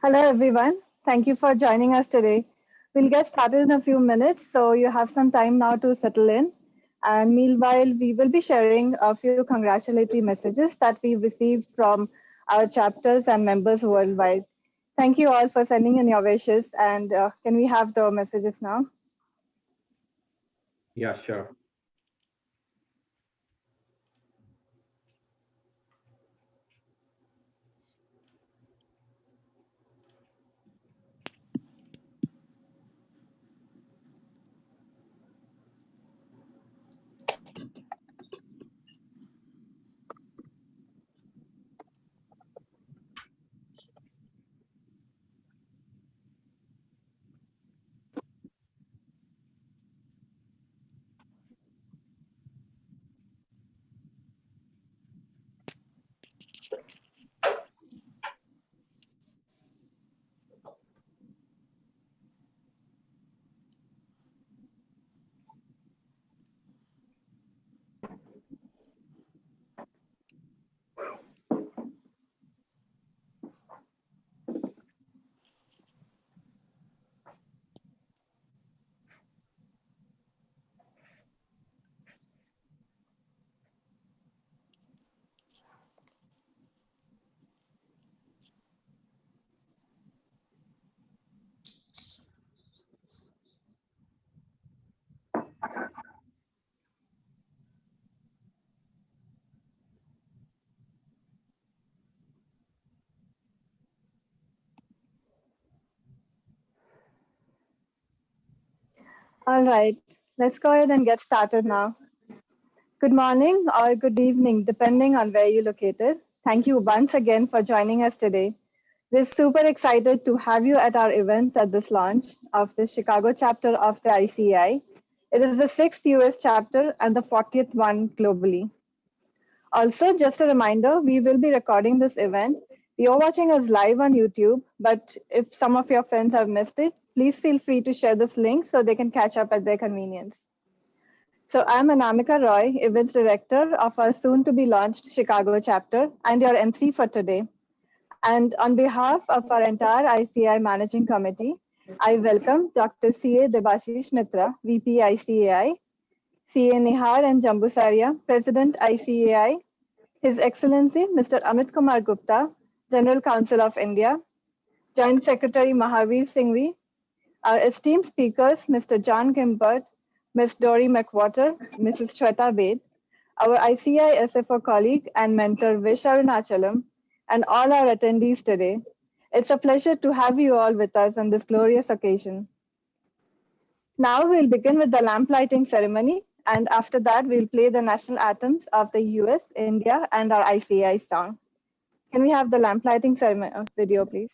Hello, everyone. Thank you for joining us today. We'll get started in a few minutes, so you have some time now to settle in. And meanwhile, we will be sharing a few congratulatory messages that we've received from our chapters and members worldwide. Thank you all for sending in your wishes. And can we have the messages now? Yeah, sure. All right, let's go ahead and get started now. Good morning or good evening, depending on where you're located. Thank you once again for joining us today. We're super excited to have you at our event at this launch of the Chicago chapter of the ICAI. It is the sixth US chapter and the 40th one globally. Also, just a reminder, we will be recording this event. You're watching us live on YouTube, but if some of your friends have missed it, please feel free to share this link so they can catch up at their convenience. So I'm Anamika Roy, Events Director of our soon-to-be launched Chicago chapter and your MC for today. And on behalf of our entire ICAI Managing Committee, I welcome Dr. C.A. Debashish Mitra, VP ICAI, C.A. Nihar and Jambusaria, President ICAI, His Excellency Mr. Amit Kumar Gupta, General Counsel of India, Joint Secretary Mahavir Singhvi, our esteemed speakers, Mr. John Gimbert, Ms. Dory McWhorter, Mrs. Shweta Bed, our ICI SFO colleague and mentor Vish Arunachalam, and all our attendees today. It's a pleasure to have you all with us on this glorious occasion. Now we'll begin with the lamp lighting ceremony, and after that we'll play the national anthems of the US, India, and our ICI song. Can we have the lamp lighting ceremony video, please?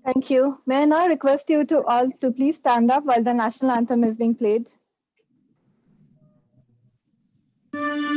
Thank you. May I now request you to all to please stand up while the national anthem is being played? Through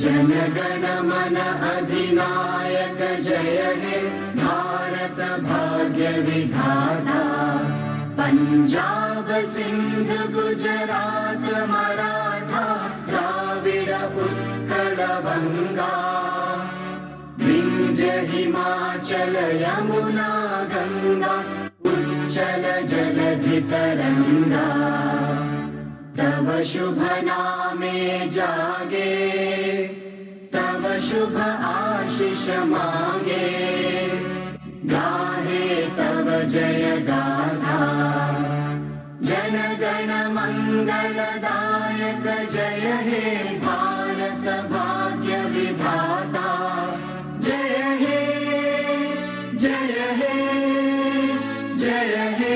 जनगण मन अधिनायक जय हे भारत भाग्य विधाता। पंजाब सिंध गुजरात मराठा द्राविड उत्कल बंगा। विंध्य हिमाचल यमुना गंगा उच्चल जलधि तरंगा। तव शुभ नामे जागे तव शुभ आशीष मांगे। गाहे तव जय गाथा जन गण मंगलदायक जय हे भारत भाग्य विधाता। जय हे जय हे जय हे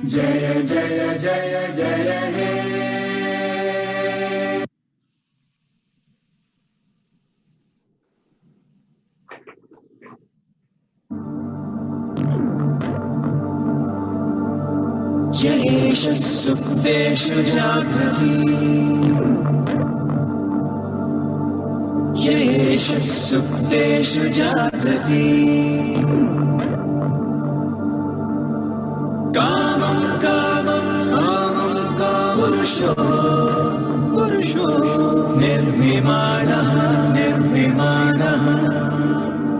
जय जय जय जय हे। जयेश सुप्तेषु जागृति जयेश सुप्तेषु जागृति। कामं कामं कामं पुरुषो पुरुषो निर्विमानः निर्विमानः।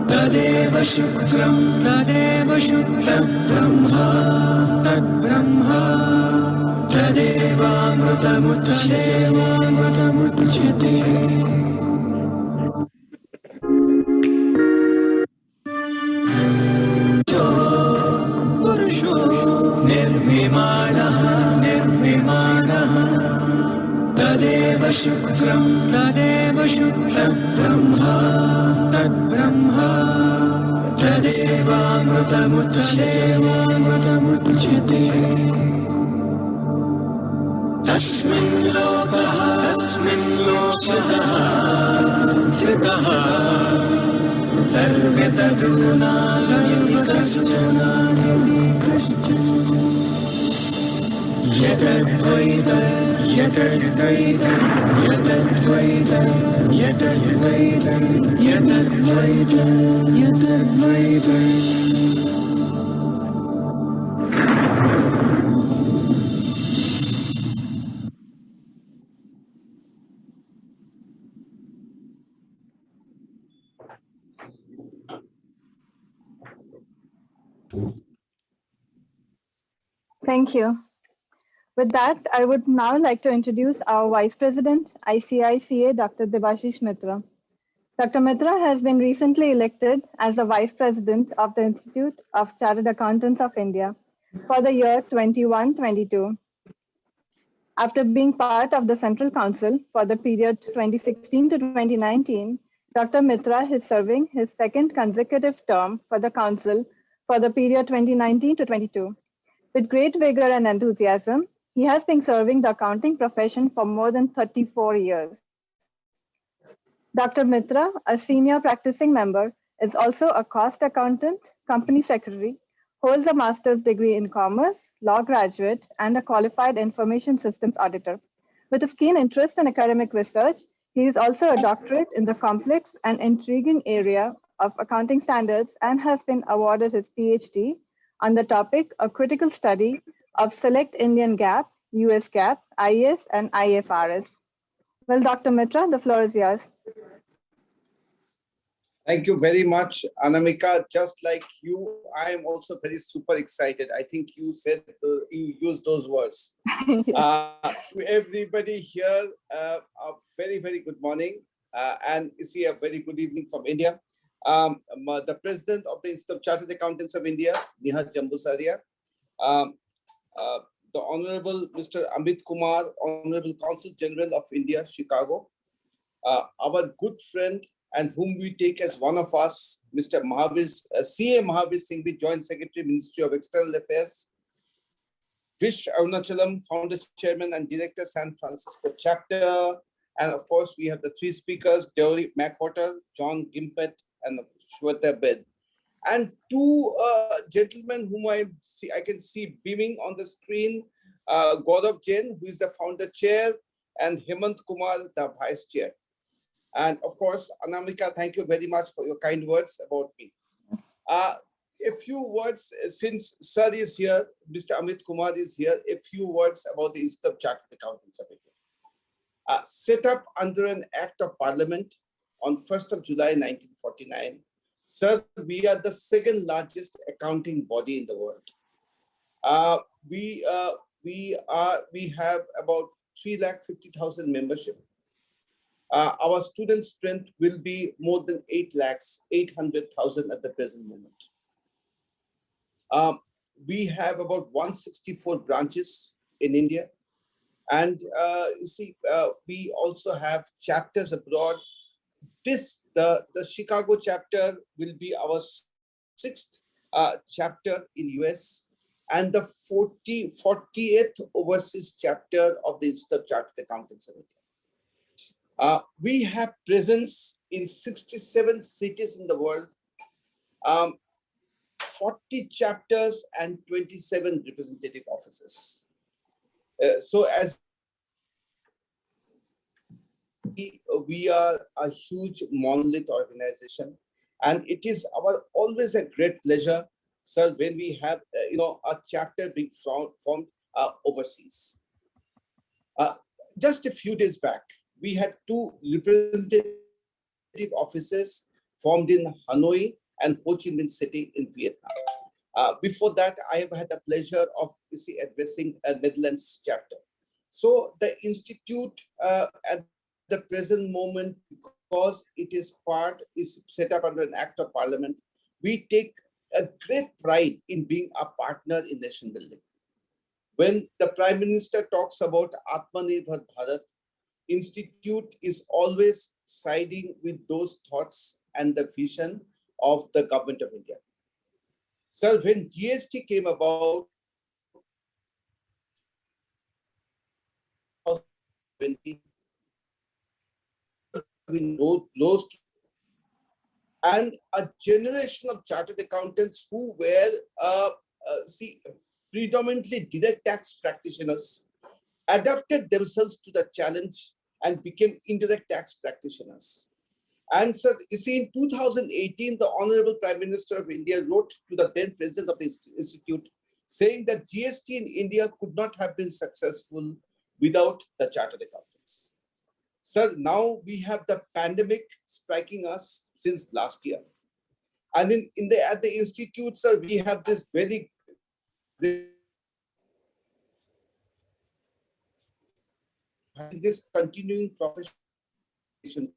तदेव शुक्रं तदेव शुद्धं ब्रह्मा तद्ब्रह्मा। तदेवामृतमुच्यते। पुरुषो निर्विमानः निर्विमानः। तदेव शुक्रं तदेव शुद्धं ब्रह्मा तद्ब्रह्मा। तदेवामृतमुच्यते। तस्मिन् लोकः श्रुतः सर्वे तदूना कश्चन यतद्वैतं यतद्वैतं यतद्वैतं यतद्वैतं यतद्वैतं यतद्वैतं। Thank you. With that, I would now like to introduce our Vice President, ICICA, Dr. Debashish Mitra. Dr. Mitra has been recently elected as the Vice President of the Institute of Chartered Accountants of India for the year 21-22. After being part of the Central Council for the period 2016 to 2019, Dr. Mitra is serving his second consecutive term for the Council for the period 2019 to 22. With great vigor and enthusiasm, he has been serving the accounting profession for more than 34 years. Dr. Mitra, a senior practicing member, is also a cost accountant, company secretary, holds a master's degree in commerce, law graduate, and a qualified information systems auditor. With his keen interest in academic research, he is also a doctorate in the complex and intriguing area of accounting standards and has been awarded his PhD on the topic of critical study of select Indian GAAP, US GAAP, IAS, and IFRS. Well, Dr. Mitra, the floor is yours. Thank you very much, Anamika. Just like you, I am also very super excited. I think you said, you used those words. To everybody here, a very, very good morning. And see, a very good evening from India. The President of the Institute of Chartered Accountants of India, Nihat Jambusaria. The Honorable Mr. Amit Kumar, Honorable Consul General of India, Chicago. Our good friend, and whom we take as one of us, Mr. C.A. Mahavir Singhvi, Joint Secretary, Ministry of External Affairs, Vish Arunachalam, Founder, Chairman, and Director, San Francisco Chapter. And of course, we have the three speakers, Deori McWhorter, John Gimpet, and Shweta Bed. And two gentlemen whom I can see beaming on the screen, Gaurav Jain, who is the Founder Chair, and Hemant Kumar, the Vice Chair. And of course, Anamika, thank you very much for your kind words about me. A few words, since Sir is here, Mr. Amit Kumar is here, a few words about the Institute of Chartered Accountants of India. Set up under an Act of Parliament on 1st of July 1949, Sir, we are the second largest accounting body in the world. We have about 350,000 membership. Our student strength will be more than 800,000 at the present moment. We have about 164 branches in India. And you see, we also have chapters abroad. The Chicago chapter will be our sixth chapter in US, and the 40th overseas chapter of the Institute of Chartered Accountants of India. We have presence in 67 cities in the world, 40 chapters and 27 representative offices. So as we are a huge monolith organization, and it is always a great pleasure, sir, when we have a chapter being formed overseas. Just a few days back, we had 2 representative offices formed in Hanoi and Ho Chi Minh City in Vietnam. Before that, I have had the pleasure of addressing a Netherlands chapter. So the institute at the present moment, because it is set up under an Act of Parliament, we take a great pride in being a partner in nation building. When the Prime Minister talks about Atmanirbhar Bharat, Institute is always siding with those thoughts and the vision of the government of India. Sir, when GST came about, and a generation of chartered accountants who were predominantly direct tax practitioners adapted themselves to the challenge and became indirect tax practitioners. And sir, you see, in 2018, the Honorable Prime Minister of India wrote to the then president of the institute saying that GST in India could not have been successful without the chartered accountants. Sir, now we have the pandemic striking us since last year. And at the institute, sir, we have this very this continuing professional.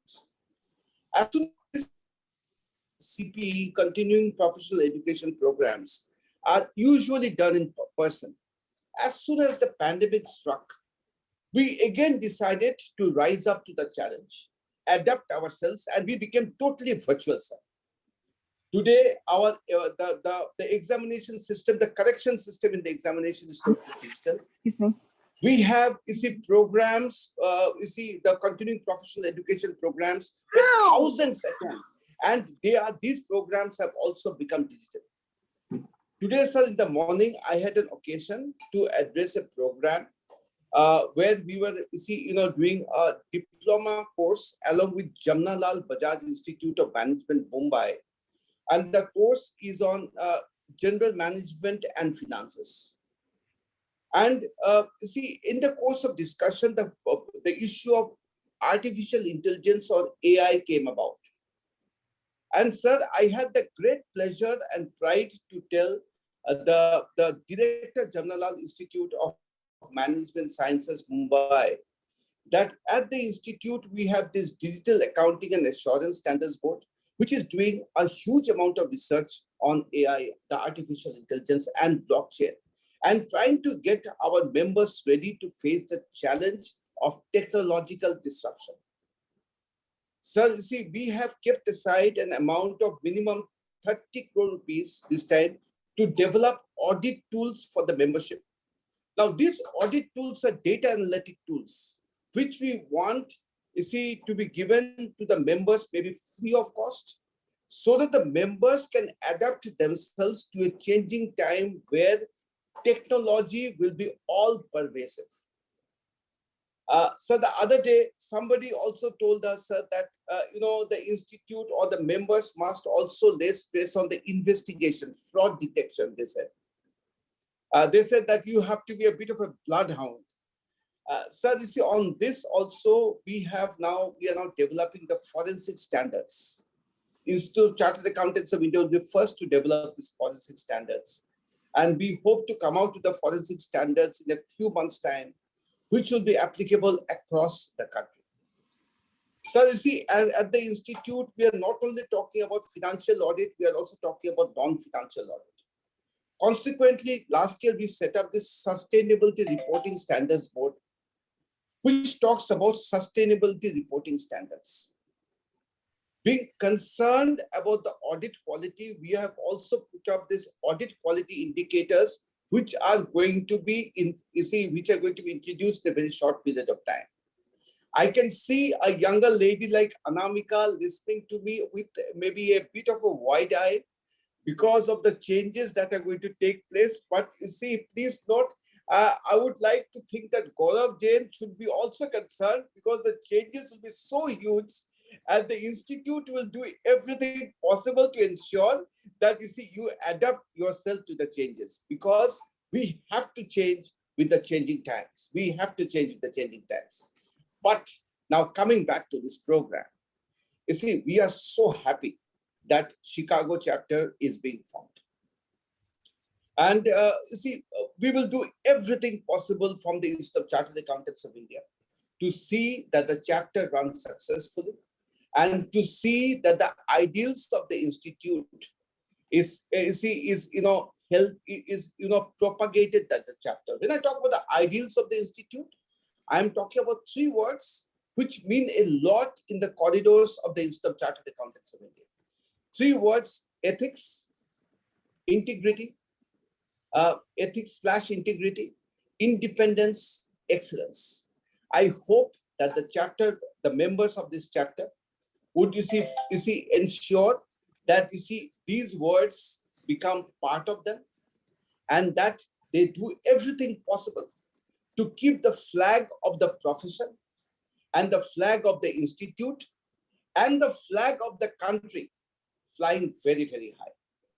As soon as CPE, continuing professional education programs, are usually done in person. As soon as the pandemic struck, we again decided to rise up to the challenge, adapt ourselves, and we became totally virtual, sir. Today, the examination system, the correction system in the examination is totally digital. We have, programs, the continuing professional education programs, where thousands attend, and these programs have also become digital. Today, sir, in the morning, I had an occasion to address a program where we were, doing a diploma course along with Jamnalal Bajaj Institute of Management, Mumbai. And the course is on general management and finances. And in the course of discussion, the issue of artificial intelligence or AI came about. And sir, I had the great pleasure and pride to tell the Director Jamnalal Institute of Management Sciences, Mumbai, that at the institute, we have this Digital Accounting and Assurance Standards Board, which is doing a huge amount of research on AI, the artificial intelligence and blockchain, and trying to get our members ready to face the challenge of technological disruption. Sir, we have kept aside an amount of minimum 30 crore rupees this time to develop audit tools for the membership. Now, these audit tools are data analytic tools, which we want to be given to the members maybe free of cost, so that the members can adapt themselves to a changing time where technology will be all pervasive. So the other day, somebody also told us that the institute or the members must also lay stress on the investigation, fraud detection. They said that you have to be a bit of a bloodhound. Sir, you see, on this also we are now developing the forensic standards. Institute of Chartered Accountants of India will be first to develop these forensic standards, and we hope to come out with the forensic standards in a few months' time, which will be applicable across the country. So you see, at the institute, we are not only talking about financial audit, we are also talking about non-financial audit. Consequently, last year we set up this Sustainability Reporting Standards Board, which talks about sustainability reporting standards. Being concerned about the audit quality, we have also put up this audit quality indicators, which are going to be introduced in a very short period of time. I can see a younger lady like Anamika listening to me with maybe a bit of a wide eye because of the changes that are going to take place. But you see, please note, I would like to think that Gaurav Jain should be also concerned, because the changes will be so huge, and the institute will do everything possible to ensure that you adapt yourself to the changes, because we have to change with the changing times. We have to change with the changing times. But now coming back to this program, you see, we are so happy that Chicago chapter is being formed. And we will do everything possible from the Institute of Chartered Accountants of India to see that the chapter runs successfully, and to see that the ideals of the institute is propagated at the chapter. When I talk about the ideals of the institute, I am talking about three words which mean a lot in the corridors of the Institute of Chartered Accountants of India. Three words: ethics, integrity, ethics/integrity, independence, excellence. I hope that the members of this chapter would ensure that these words become part of them, and that they do everything possible to keep the flag of the profession and the flag of the institute and the flag of the country flying very, very high.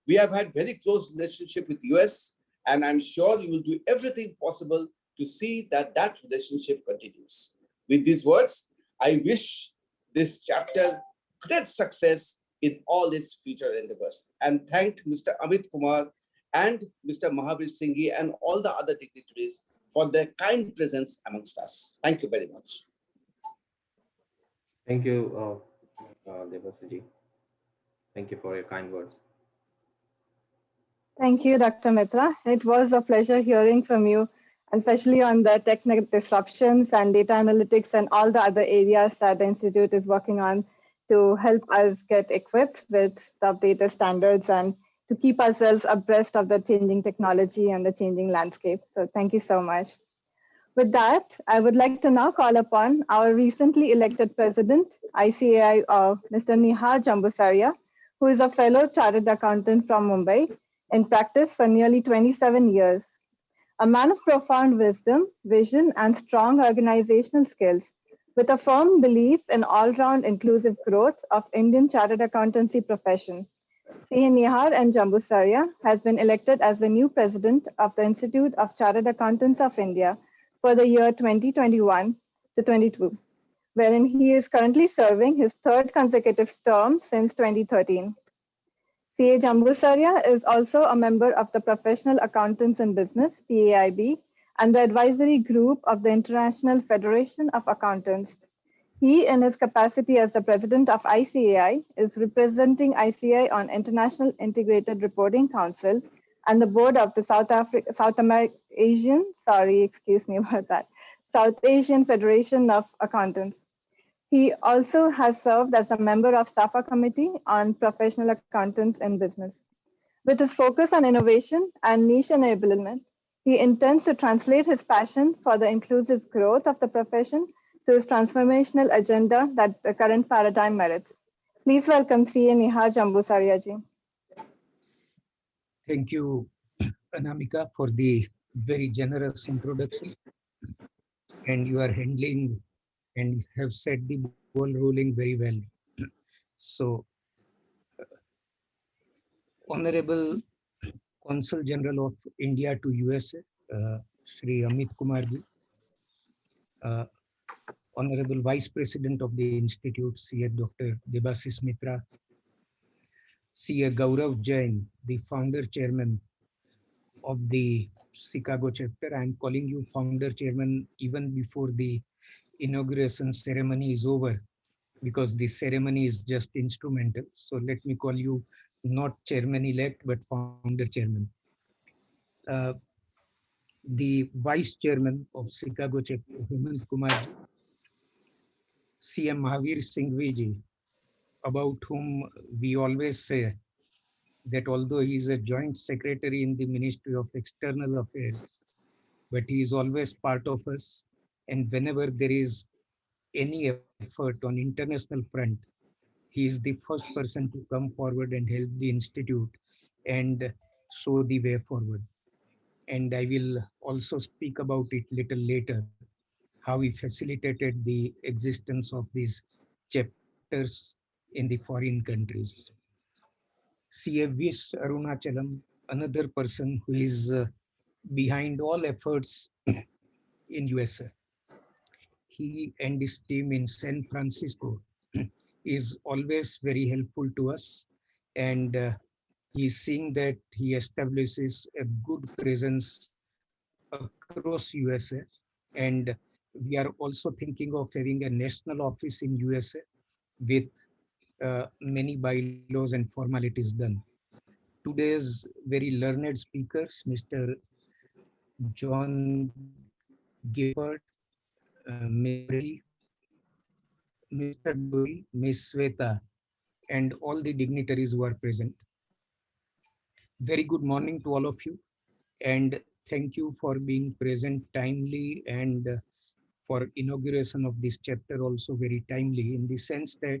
We have had very close relationship with US, and I'm sure you will do everything possible to see that that relationship continues. With these words, I wish this chapter great success in all its future endeavors, and thank Mr. Amit Kumar and Mr. Mahavir Singhi and all the other dignitaries for their kind presence amongst us. Thank you very much. Thank you, Devasiji. Thank you for your kind words. Thank you, Dr. Mitra. It was a pleasure hearing from you, especially on the technical disruptions and data analytics and all the other areas that the Institute is working on to help us get equipped with the updated standards and to keep ourselves abreast of the changing technology and the changing landscape. So thank you so much. With that, I would like to now call upon our recently elected president, ICAI, Mr. Nihar Jambusaria, who is a fellow chartered accountant from Mumbai, in practice for nearly 27 years. A man of profound wisdom, vision, and strong organizational skills, with a firm belief in all-round inclusive growth of Indian chartered accountancy profession. C. Nihar N. Jambusaria has been elected as the new president of the Institute of Chartered Accountants of India for the year 2021 to 22, wherein he is currently serving his third consecutive term since 2013. CA Jambusaria is also a member of the Professional Accountants in Business, PAIB, and the advisory group of the International Federation of Accountants. He, in his capacity as the president of ICAI, is representing ICAI on International Integrated Reporting Council and the board of the South Asian Federation of Accountants. He also has served as a member of SAFA Committee on Professional Accountants in Business. With his focus on innovation and niche enablement, he intends to translate his passion for the inclusive growth of the profession to his transformational agenda that the current paradigm merits. Please welcome CA Nihar Jambusaria ji. Thank you, Anamika, for the very generous introduction. and you are handling and have set the ball rolling very well. So, Honorable Consul General of India to USA, Shri Amit Kumar ji, uh, Honorable Vice President of the Institute, CA Dr. Debasis Mitra, CA Gaurav Jain, the Founder Chairman of the Chicago chapter. I am calling you Founder Chairman even before the inauguration ceremony is over, because the ceremony is just instrumental. So let me call you not Chairman elect, but Founder Chairman. Uh, the Vice Chairman of Chicago chapter, Hemant Kumarji, CM Mahavir Singhvi, about whom we always say that although he is a joint secretary in the Ministry of External Affairs, but he is always part of us. And whenever there is any effort on international front, he is the first person to come forward and help the institute and show the way forward. And I will also speak about it little later, how he facilitated the existence of these chapters in the foreign countries. CA Vish Arunachalam, another person who is behind all efforts in USA. He and his team in San Francisco is always very helpful to us, and he's seeing that he establishes a good presence across USA, and we are also thinking of having a national office in USA with many bylaws and formalities done. Today's very learned speakers, Mr. John Gifford, Ms. Gauri, Mr. Gauri, Ms. Sweta, and all the dignitaries who are present. Very good morning to all of you, and thank you for being present timely, and for inauguration of this chapter also very timely, in the sense that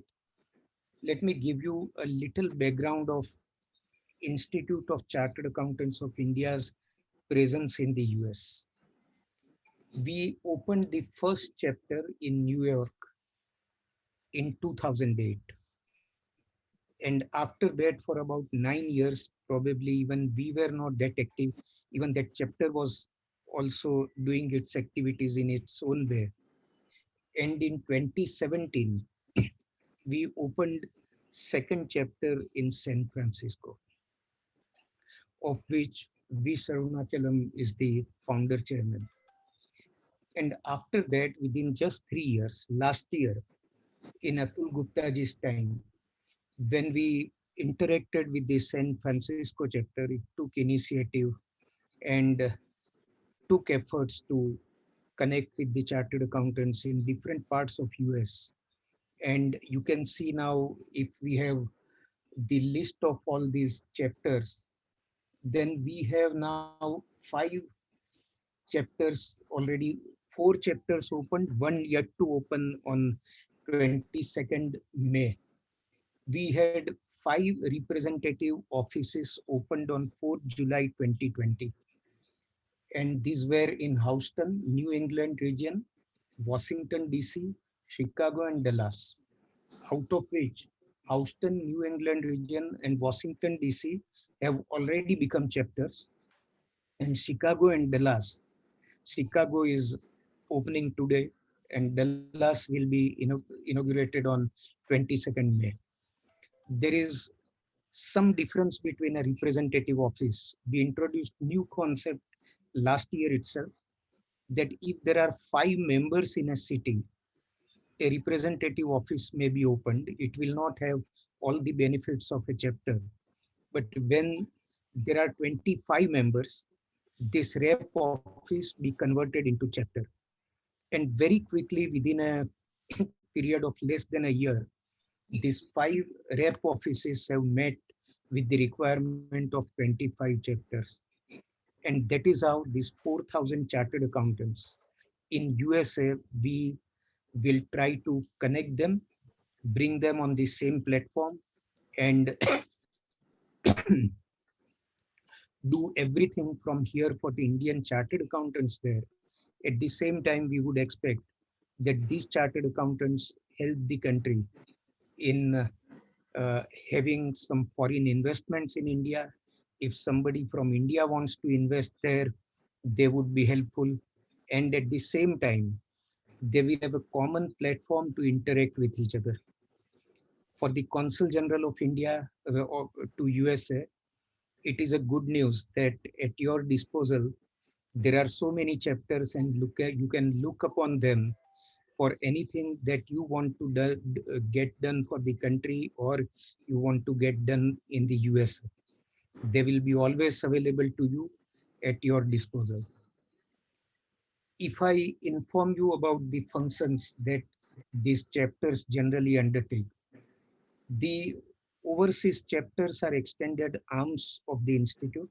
let me give you a little background of Institute of Chartered Accountants of India's presence in the US. We opened the first chapter in New York in 2008. And after that, for about 9 years, probably even we were not that active. Even that chapter was also doing its activities in its own way. And in 2017, we opened second chapter in San Francisco, of which V. Sarunachalam is the founder chairman. And after that, within just 3 years, last year, in Atul Guptaji's time, when we interacted with the San Francisco chapter, it took initiative and took efforts to connect with the chartered accountants in different parts of US. And you can see now, if we have the list of all these chapters, then we have now 5 chapters already, 4 chapters opened, one yet to open on 22nd May. We had 5 representative offices opened on 4th July 2020. And these were in Houston, New England region, Washington, DC, Chicago, and Dallas. Out of which Houston, New England region, and Washington, DC have already become chapters. And Chicago and Dallas, Chicago is opening today, and Dallas will be inaugurated on 22nd May. There is some difference between a representative office. We introduced new concept last year itself, that if there are 5 members in a city, a representative office may be opened. It will not have all the benefits of a chapter. But when there are 25 members, this rep office be converted into chapter. And very quickly, within a period of less than a year, these 5 rep offices have met with the requirement of 25 chapters. And that is how these 4,000 chartered accountants in USA, we will try to connect them, bring them on the same platform, and do everything from here for the Indian chartered accountants there At the same time, we would expect that these chartered accountants help the country in having some foreign investments in India. If somebody from India wants to invest there, they would be helpful. And at the same time, they will have a common platform to interact with each other. For the Consul General of India to USA, it is a good news that at your disposal, there are so many chapters and you can look upon them for anything that you want to get done for the country or you want to get done in the US. They will be always available to you at your disposal. If I inform you about the functions that these chapters generally undertake, the overseas chapters are extended arms of the institute.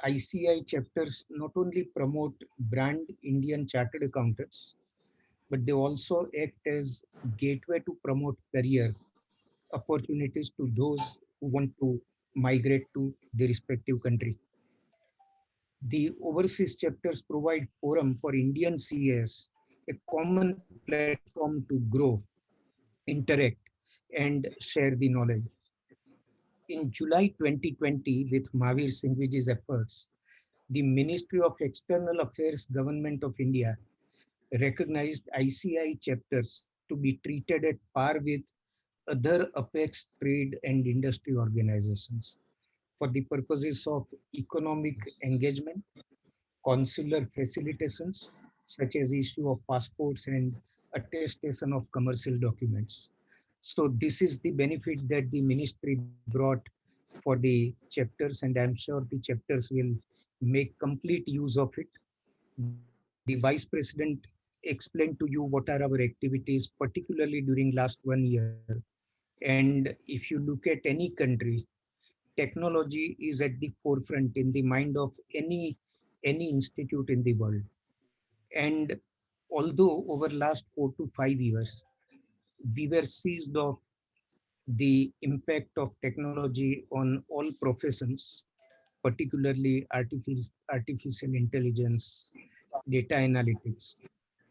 ICI chapters not only promote brand Indian chartered accountants, but they also act as gateway to promote career opportunities to those who want to migrate to the respective country. The overseas chapters provide forum for Indian CAs, a common platform to grow, interact, and share the knowledge. In July 2020, with Mahavir Singhviji's efforts, the Ministry of External Affairs Government of India recognized ICI chapters to be treated at par with other apex trade and industry organizations for the purposes of economic engagement, consular facilitations, such as issue of passports and attestation of commercial documents. So this is the benefit that the ministry brought for the chapters, and I'm sure the chapters will make complete use of it. The Vice President explained to you what are our activities, particularly during last 1 year. And if you look at any country, technology is at the forefront in the mind of any institute in the world. And although over last 4 to 5 years, we were seized of the impact of technology on all professions, particularly artificial intelligence, data analytics,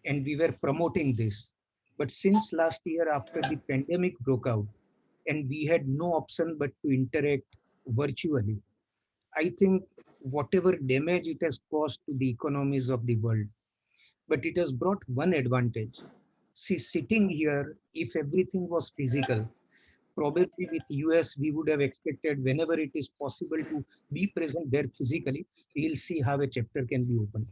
and we were promoting this. But since last year, after the pandemic broke out, and we had no option but to interact virtually, I think whatever damage it has caused to the economies of the world, but it has brought one advantage. See, sitting here, if everything was physical, probably with US, we would have expected whenever it is possible to be present there physically, we'll see how a chapter can be opened.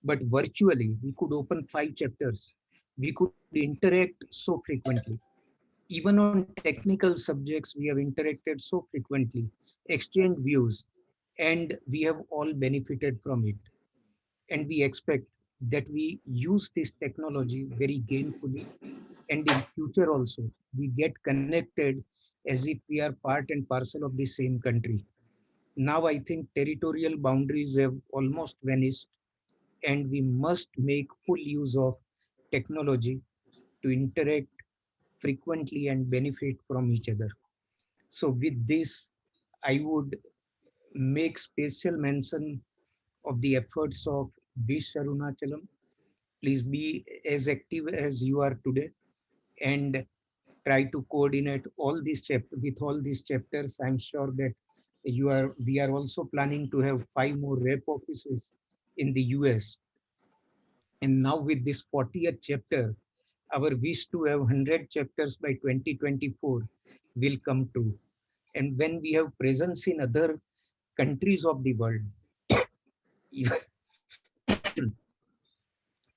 But virtually, we could open 5 chapters. We could interact so frequently. Even on technical subjects, we have interacted so frequently, exchanged views, and we have all benefited from it. And we expect that we use this technology very gainfully, and in future also we get connected as if we are part and parcel of the same country. Now I think territorial boundaries have almost vanished, and we must make full use of technology to interact frequently and benefit from each other. So with this, I would make special mention of the efforts of Bish Arunachalam. Please be as active as you are today and try to coordinate all these chapters. With all these chapters, I'm sure that we are also planning to have 5 more rep offices in the US. And now with this 40th chapter, our wish to have 100 chapters by 2024 will come true. And when we have presence in other countries of the world,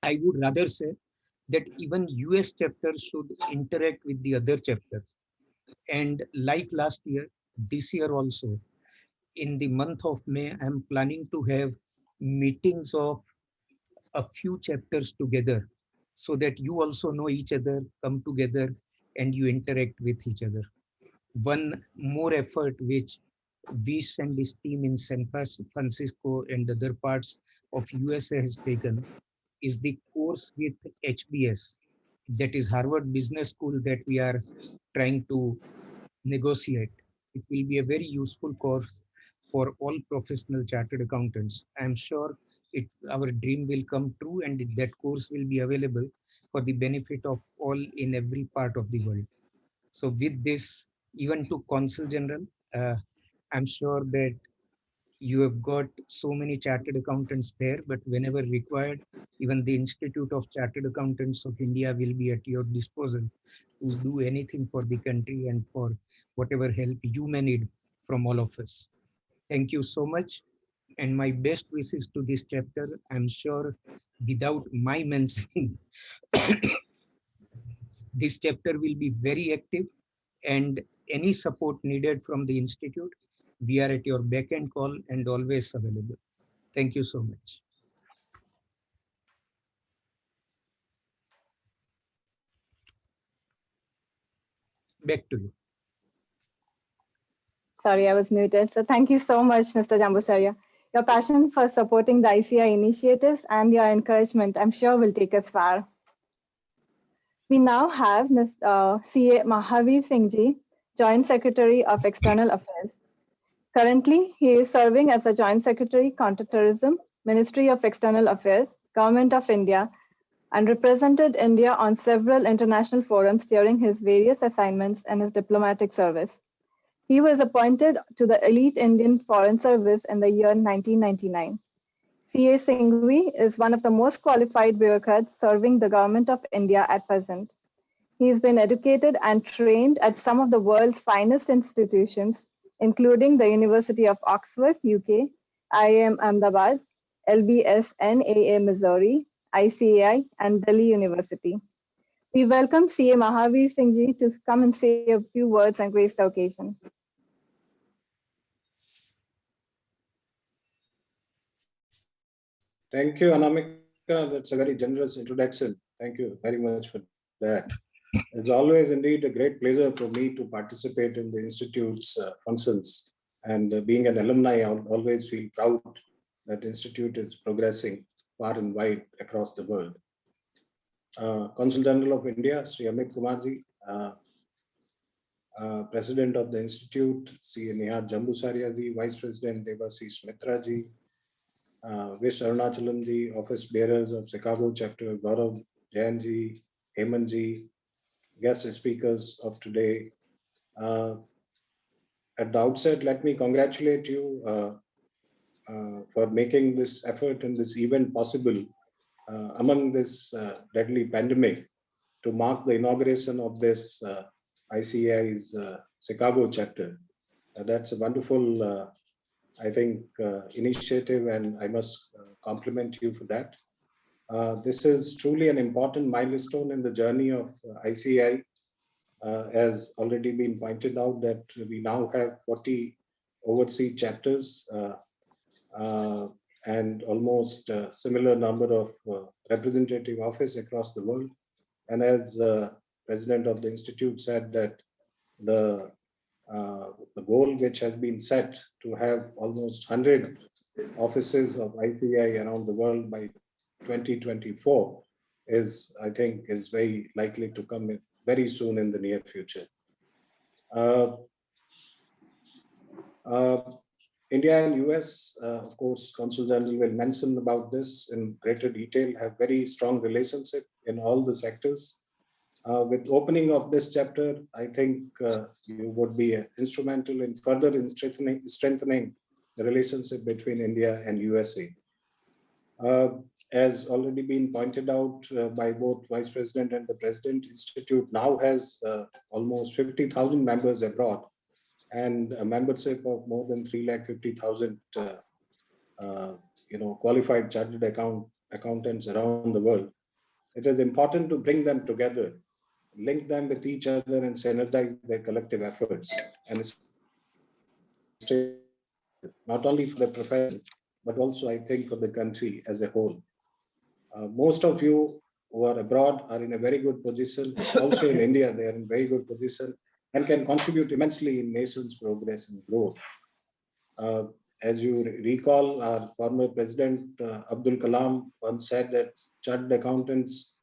I would rather say that even US chapters should interact with the other chapters. And like last year, this year also, in the month of May, I'm planning to have meetings of a few chapters together so that you also know each other, come together, and you interact with each other. One more effort which Vish and his team in San Francisco and other parts of USA has taken is the course with HBS, that is Harvard Business School, that we are trying to negotiate. It will be a very useful course for all professional chartered accountants. I'm sure our dream will come true, and that course will be available for the benefit of all in every part of the world. So with this, even to Consul General, I'm sure that you have got so many chartered accountants there, but whenever required, even the Institute of Chartered Accountants of India will be at your disposal to do anything for the country and for whatever help you may need from all of us. Thank you so much. And my best wishes to this chapter. I'm sure without my mentioning, this chapter will be very active, and any support needed from the Institute, we are at your beck and call and always available. Thank you so much. Back to you. Sorry, I was muted. So thank you so much, Mr. Jambusarya. Your passion for supporting the ICI initiatives and your encouragement, I'm sure, will take us far. We now have CA Mahavir Singh Ji, Joint Secretary of External Affairs. Currently, he is serving as a Joint Secretary, Counterterrorism, Ministry of External Affairs, Government of India, and represented India on several international forums during his various assignments and his diplomatic service. He was appointed to the elite Indian Foreign Service in the year 1999. CA Singhvi is one of the most qualified bureaucrats serving the Government of India at present. He has been educated and trained at some of the world's finest institutions, including the University of Oxford, UK, IIM Ahmedabad, LBS NAA Missouri, ICAI, and Delhi University. We welcome CA Mahavir Singh Ji to come and say a few words and grace the occasion. Thank you, Anamika. That's a very generous introduction. Thank you very much for that. It's always indeed a great pleasure for me to participate in the Institute's functions. And being an alumni, I always feel proud that Institute is progressing far and wide across the world. Consul General of India, Sri Amit Kumarji, President of the Institute, Sri Nihar Jambusarya ji, Vice President Devashish Mitra ji, Vish Arunachalam ji, Office Bearers of Chicago Chapter, Gaurav Jain ji, Hemant ji, guest speakers of today. At the outset, let me congratulate you for making this effort and this event possible among this deadly pandemic to mark the inauguration of this ICAI's Chicago chapter. That's a wonderful, I think, initiative, and I must compliment you for that. This is truly an important milestone in the journey of ICAI. As already been pointed out, that we now have 40 overseas chapters and almost a similar number of representative offices across the world. And as President of the Institute said, that the goal which has been set to have almost 100 offices of ICAI around the world by 2024 is, I think, is very likely to come in very soon in the near future. India and US, of course, Consul General will mention about this in greater detail, have very strong relationship in all the sectors. With opening of this chapter, I think you would be instrumental in further in strengthening the relationship between India and USA. As already been pointed out by both Vice President and the President, Institute now has almost 50,000 members abroad and a membership of more than 350,000 qualified chartered accountants around the world. It is important to bring them together, link them with each other, and synergize their collective efforts, and not only for the profession, but also, I think, for the country as a whole. Most of you who are abroad are in a very good position. Also in India, they are in very good position and can contribute immensely in nation's progress and growth. As you recall, our former President Abdul Kalam once said that chartered accountants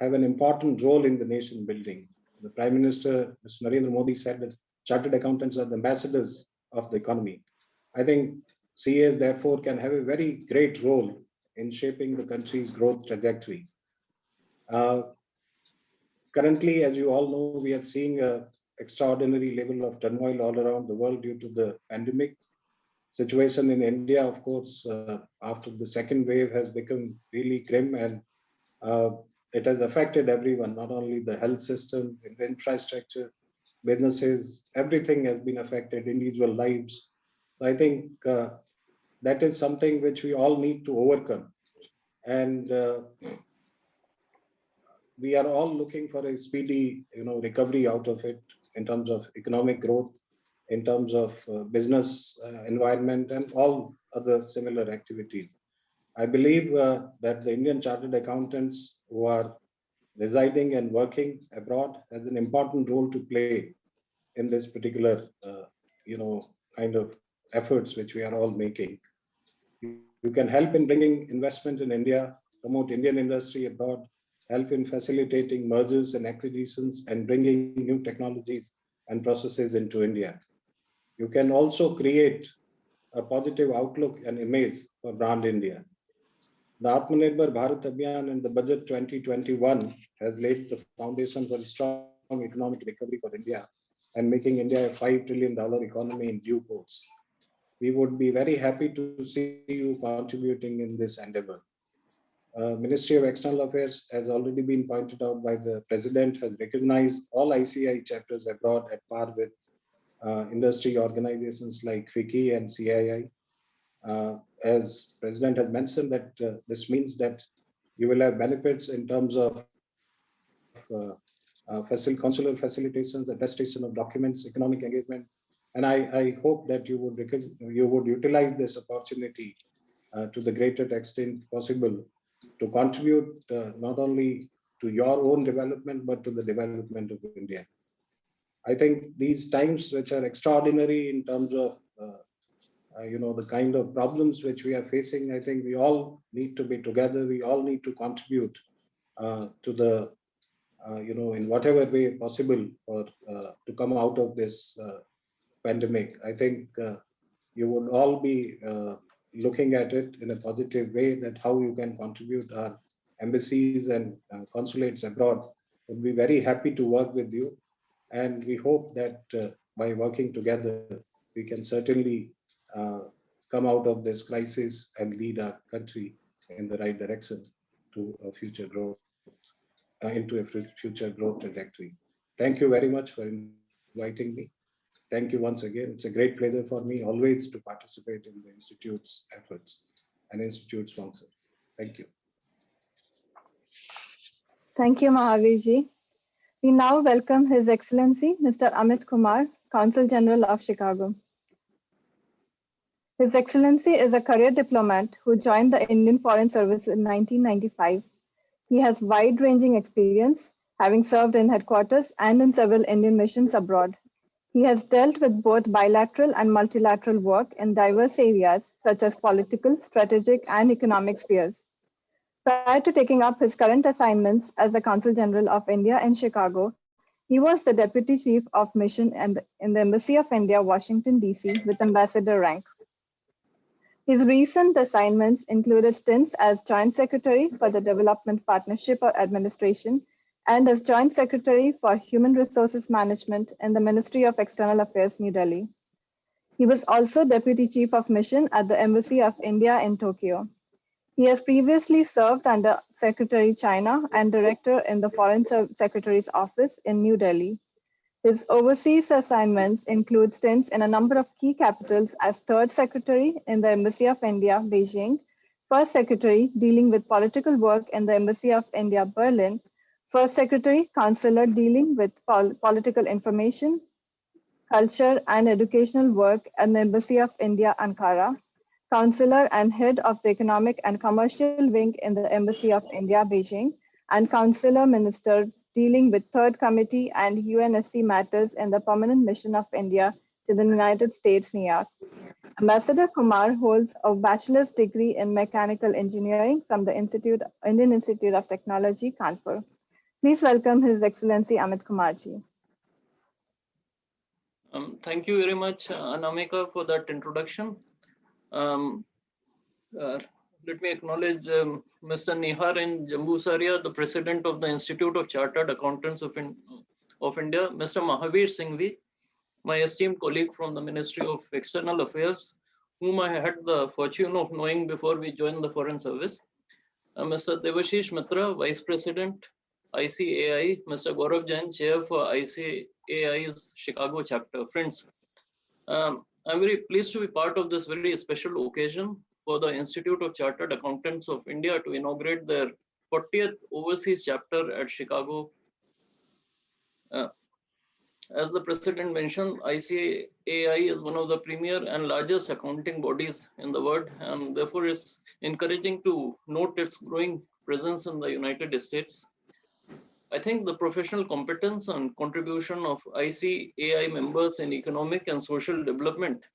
have an important role in the nation building. The Prime Minister, Mr. Narendra Modi, said that chartered accountants are the ambassadors of the economy. I think CAs therefore can have a very great role in shaping the country's growth trajectory. Uh, Currently, as you all know, we are seeing an extraordinary level of turmoil all around the world due to the pandemic. Situation in India, of course, after the second wave has become really grim, and uh, it has affected everyone, not only the health system, the infrastructure, businesses, everything has been affected, individual lives. I think that is something which we all need to overcome. And we are all looking for a speedy, recovery out of it in terms of economic growth, in terms of business environment, and all other similar activities. I believe that the Indian Chartered Accountants who are residing and working abroad has an important role to play in this particular, kind of efforts which we are all making. You can help in bringing investment in India, promote Indian industry abroad, help in facilitating mergers and acquisitions, and bringing new technologies and processes into India. You can also create a positive outlook and image for brand India. The Atmanirbhar Bharat Abhiyan and the Budget 2021 has laid the foundation for strong economic recovery for India and making India a $5 trillion economy in due course. We would be very happy to see you contributing in this endeavor. Ministry of External Affairs has already been pointed out by the President, has recognized all ICAI chapters abroad at par with industry organizations like FICCI and CII. As President has mentioned, that this means that you will have benefits in terms of consular facilitations, attestation of documents, economic engagement, and I hope that you would utilize this opportunity to the greatest extent possible to contribute not only to your own development but to the development of India. I think these times, which are extraordinary in terms of the kind of problems which we are facing, I think we all need to be together. We all need to contribute to the in whatever way possible or to come out of this pandemic. I think you would all be looking at it in a positive way, that how you can contribute. Our embassies and consulates abroad would be very happy to work with you. And we hope that by working together, we can certainly come out of this crisis and lead our country in the right direction to a future growth, into a future growth trajectory. Thank you very much for inviting me. Thank you once again. It's a great pleasure for me always to participate in the Institute's efforts and Institute's functions. Thank you. Thank you, Mahavirji. We now welcome His Excellency, Mr. Amit Kumar, Consul General of Chicago. His Excellency is a career diplomat who joined the Indian Foreign Service in 1995. He has wide-ranging experience, having served in headquarters and in several Indian missions abroad. He has dealt with both bilateral and multilateral work in diverse areas such as political, strategic, and economic spheres. Prior to taking up his current assignments as the Consul General of India in Chicago, he was the Deputy Chief of Mission in the Embassy of India, Washington, D.C., with ambassador rank. His recent assignments included stints as Joint Secretary for the Development Partnership Administration and as Joint Secretary for Human Resources Management in the Ministry of External Affairs, New Delhi. He was also Deputy Chief of Mission at the Embassy of India in Tokyo. He has previously served under Secretary China and Director in the Foreign Secretary's Office in New Delhi. His overseas assignments include stints in a number of key capitals as Third Secretary in the Embassy of India, Beijing, First Secretary dealing with political work in the Embassy of India, Berlin, First Secretary, Consular dealing with political information, culture, and educational work at the Embassy of India, Ankara, Counselor and Head of the Economic and Commercial Wing in the Embassy of India, Beijing, and Counselor Minister dealing with Third Committee and UNSC matters in the Permanent Mission of India to the United States, New York. Ambassador Kumar holds a bachelor's degree in mechanical engineering from the Indian Institute of Technology, Kanpur. Please welcome His Excellency Amit Kumarji. Thank you very much, Anamika, for that introduction. let me acknowledge Mr. Nihar in Jambusaria, the President of the Institute of Chartered Accountants of India, Mr. Mahavir Singhvi, my esteemed colleague from the Ministry of External Affairs, whom I had the fortune of knowing before we joined the Foreign Service, Mr. Devashish Mitra, Vice President, ICAI, Mr. Gaurav Jain, Chair for ICAI's Chicago chapter. Friends, I'm very pleased to be part of this very special occasion for the Institute of Chartered Accountants of India to inaugurate their 40th overseas chapter at Chicago. As the President mentioned, ICAI is one of the premier and largest accounting bodies in the world, and therefore is encouraging to note its growing presence in the United States. I think the professional competence and contribution of ICAI members in economic and social development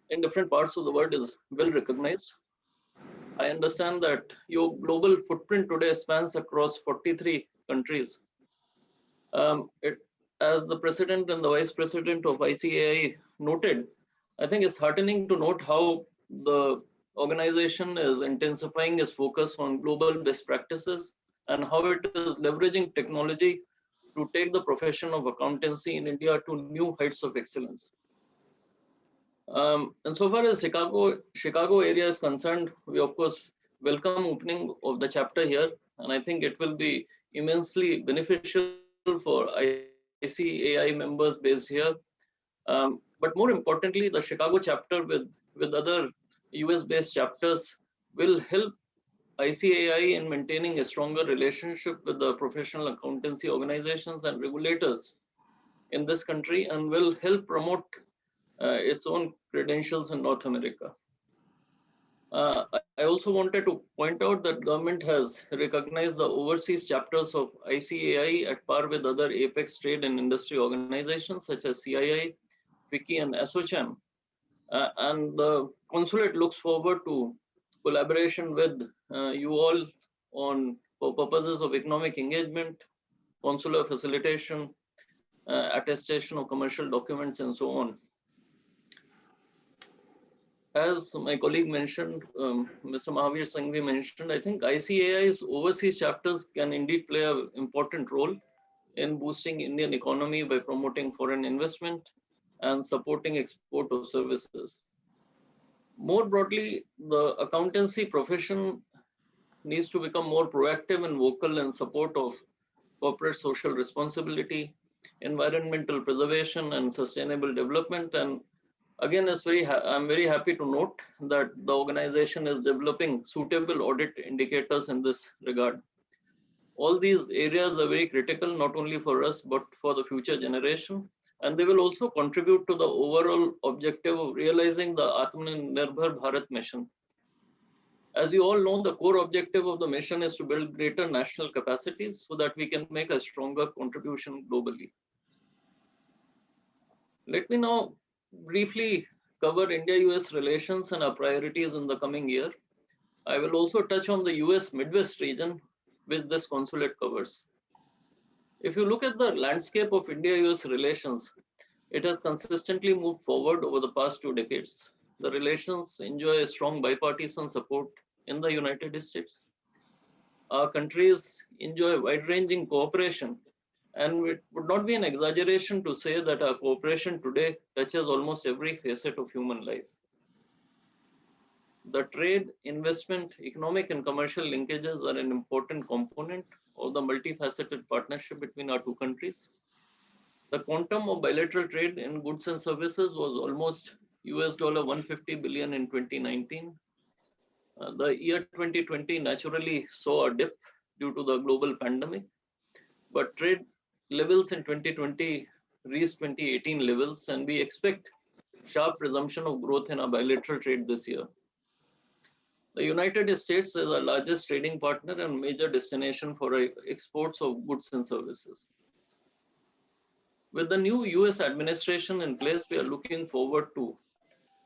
in different parts of the world is well recognized. I understand that your global footprint today spans across 43 countries. As the President and the Vice President of ICAI noted, I think it's heartening to note how the organization is intensifying its focus on global best practices and how it is leveraging technology to take the profession of accountancy in India to new heights of excellence. And so far as Chicago area is concerned, we of course welcome opening of the chapter here, and I think it will be immensely beneficial for ICAI members based here. But more importantly, the Chicago chapter with other US-based chapters will help ICAI in maintaining a stronger relationship with the professional accountancy organizations and regulators in this country, and will help promote its own credentials in North America. I also wanted to point out that government has recognized the overseas chapters of ICAI at par with other apex trade and industry organizations such as CII, FICCI, and ASSOCHAM. And the consulate looks forward to collaboration with you all for purposes of economic engagement, consular facilitation, attestation of commercial documents, and so on. As my colleague mentioned, Mr. Mahavir Singhvi mentioned, I think ICAI's overseas chapters can indeed play an important role in boosting Indian economy by promoting foreign investment and supporting export of services. More broadly, the accountancy profession needs to become more proactive and vocal in support of corporate social responsibility, environmental preservation, and sustainable development. And again, I'm very happy to note that the organization is developing suitable audit indicators in this regard. All these areas are very critical, not only for us, but for the future generation. And they will also contribute to the overall objective of realizing the Atmanirbhar Bharat mission. As you all know, the core objective of the mission is to build greater national capacities so that we can make a stronger contribution globally. Let me now briefly cover India-US relations and our priorities in the coming year. I will also touch on the US Midwest region, which this consulate covers. If you look at the landscape of India-US relations, it has consistently moved forward over the past 2 decades. The relations enjoy a strong bipartisan support in the United States. Our countries enjoy wide-ranging cooperation, and it would not be an exaggeration to say that our cooperation today touches almost every facet of human life. The trade, investment, economic, and commercial linkages are an important component of the multifaceted partnership between our 2 countries. The quantum of bilateral trade in goods and services was almost $150 billion in 2019. The year 2020 naturally saw a dip due to the global pandemic, but trade levels in 2020 reached 2018 levels, and we expect sharp resumption of growth in our bilateral trade this year. The United States is our largest trading partner and major destination for exports of goods and services. With the new US administration in place, we are looking forward to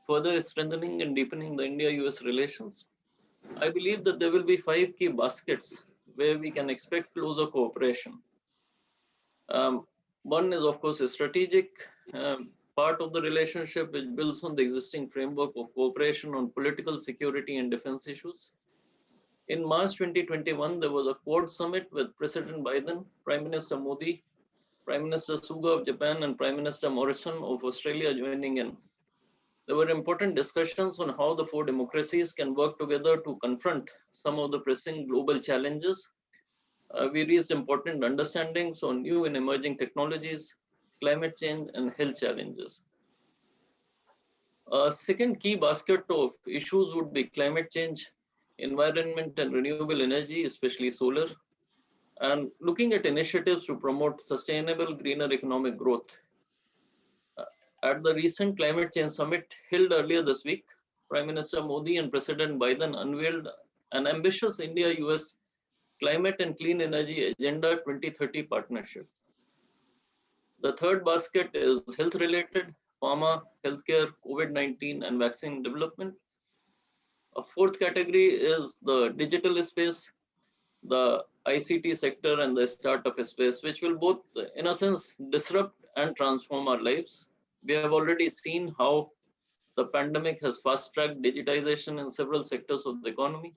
further strengthening and deepening the India-US relations. I believe that there will be 5 key baskets where we can expect closer cooperation. One is, of course, a strategic part of the relationship which builds on the existing framework of cooperation on political security and defense issues. In March 2021, there was a Quad summit with President Biden, Prime Minister Modi, Prime Minister Suga of Japan, and Prime Minister Morrison of Australia joining in. There were important discussions on how the four democracies can work together to confront some of the pressing global challenges. We reached important understandings on new and emerging technologies, climate change, and health challenges. A second key basket of issues would be climate change, environment and renewable energy, especially solar, and looking at initiatives to promote sustainable greener economic growth. At the recent climate change summit held earlier this week, Prime Minister Modi and President Biden unveiled an ambitious India-US Climate and Clean Energy Agenda 2030 partnership. The third basket is health-related, pharma, healthcare, COVID-19, and vaccine development. A fourth category is the digital space, the ICT sector, and the startup space, which will both, in a sense, disrupt and transform our lives. We have already seen how the pandemic has fast-tracked digitization in several sectors of the economy.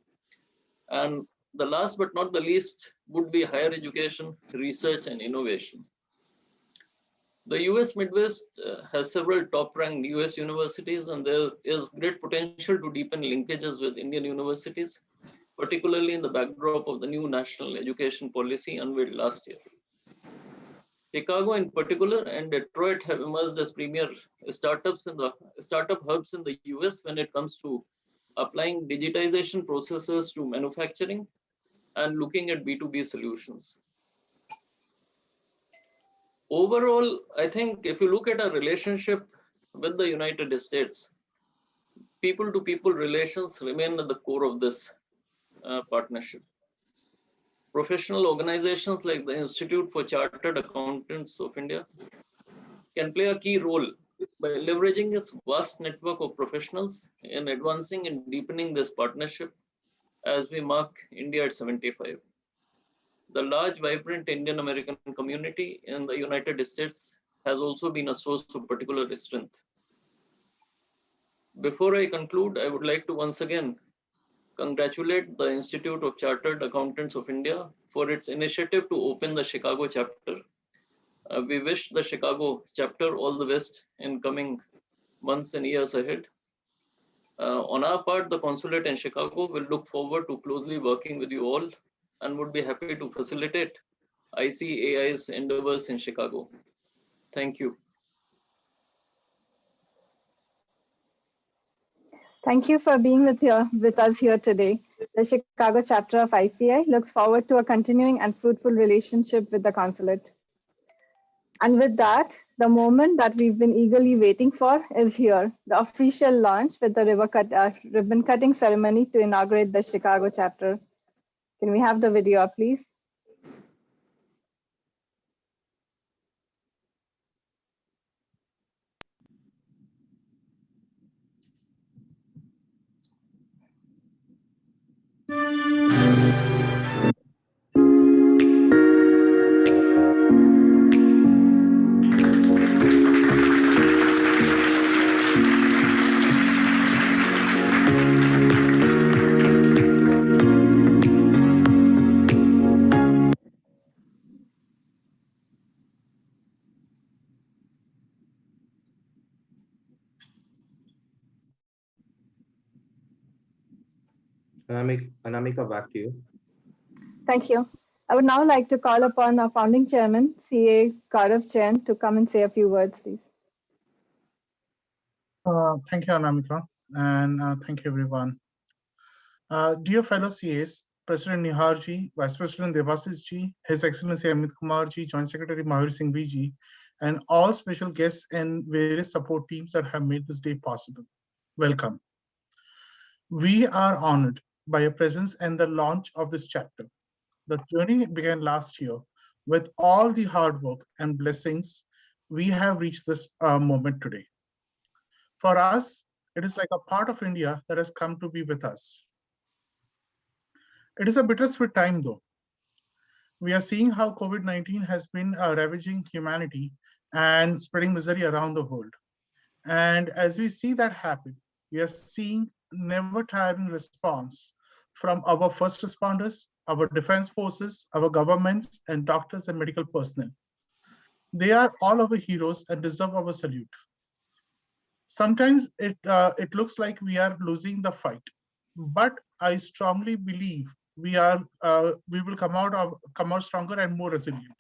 And the last but not the least would be higher education, research, and innovation. The US Midwest has several top-ranked US universities, and there is great potential to deepen linkages with Indian universities, particularly in the backdrop of the new national education policy unveiled last year. Chicago in particular and Detroit have emerged as premier startup hubs in the US when it comes to applying digitization processes to manufacturing and looking at B2B solutions. Overall, I think if you look at our relationship with the United States, people-to-people relations remain at the core of this partnership. Professional organizations like the Institute for Chartered Accountants of India can play a key role by leveraging its vast network of professionals in advancing and deepening this partnership as we mark India at 75. The large, vibrant Indian American community in the United States has also been a source of particular strength. Before I conclude, I would like to once again congratulate the Institute of Chartered Accountants of India for its initiative to open the Chicago chapter. We wish the Chicago chapter all the best in coming months and years ahead. On our part, the consulate in Chicago will look forward to closely working with you all and would be happy to facilitate ICAI's endeavors in Chicago. Thank you. Thank you for being with us here today. The Chicago chapter of ICAI looks forward to a continuing and fruitful relationship with the consulate. And with that, the moment that we've been eagerly waiting for is here, the official launch with the ribbon cutting ceremony to inaugurate the Chicago chapter. Can we have the video up, please? Anamika, back to you. Thank you. I would now like to call upon our founding chairman, CA Gaurav Jain, to come and say a few words, please. Thank you, Anamika, and thank you, everyone. Dear fellow CAs, President Nihar ji, Vice President Devasis ji, His Excellency Amit Kumar ji, Joint Secretary Mahavir Singhvi ji, and all special guests and various support teams that have made this day possible. Welcome. We are honored by your presence and the launch of this chapter. The journey began last year. With all the hard work and blessings, we have reached this moment today. For us, it is like a part of India that has come to be with us. It is a bittersweet time, though. We are seeing how COVID-19 has been ravaging humanity and spreading misery around the world. And as we see that happen, we are seeing never tiring response from our first responders, our defense forces, our governments, and doctors and medical personnel. They are all our heroes and deserve our salute. Sometimes it looks like we are losing the fight, but I strongly believe we will come out stronger and more resilient.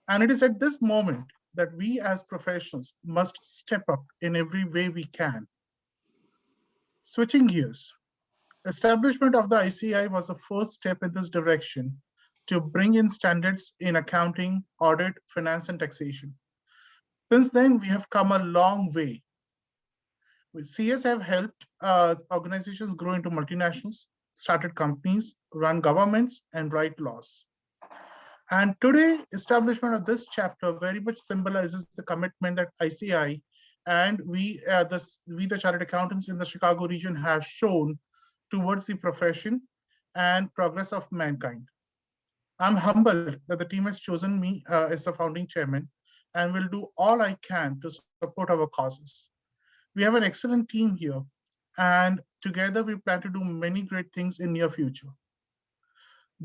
And it is at this moment that we as professionals must step up in every way we can. Switching gears, establishment of the ICI was the first step in this direction to bring in standards in accounting, audit, finance, and taxation. Since then, we have come a long way. CS have helped organizations grow into multinationals, started companies, run governments, and write laws. And today, establishment of this chapter very much symbolizes the commitment that ICI and the chartered accountants in the Chicago region have shown towards the profession and progress of mankind. I'm humbled that the team has chosen me as the founding chairman and will do all I can to support our causes. We have an excellent team here, and together we plan to do many great things in near future.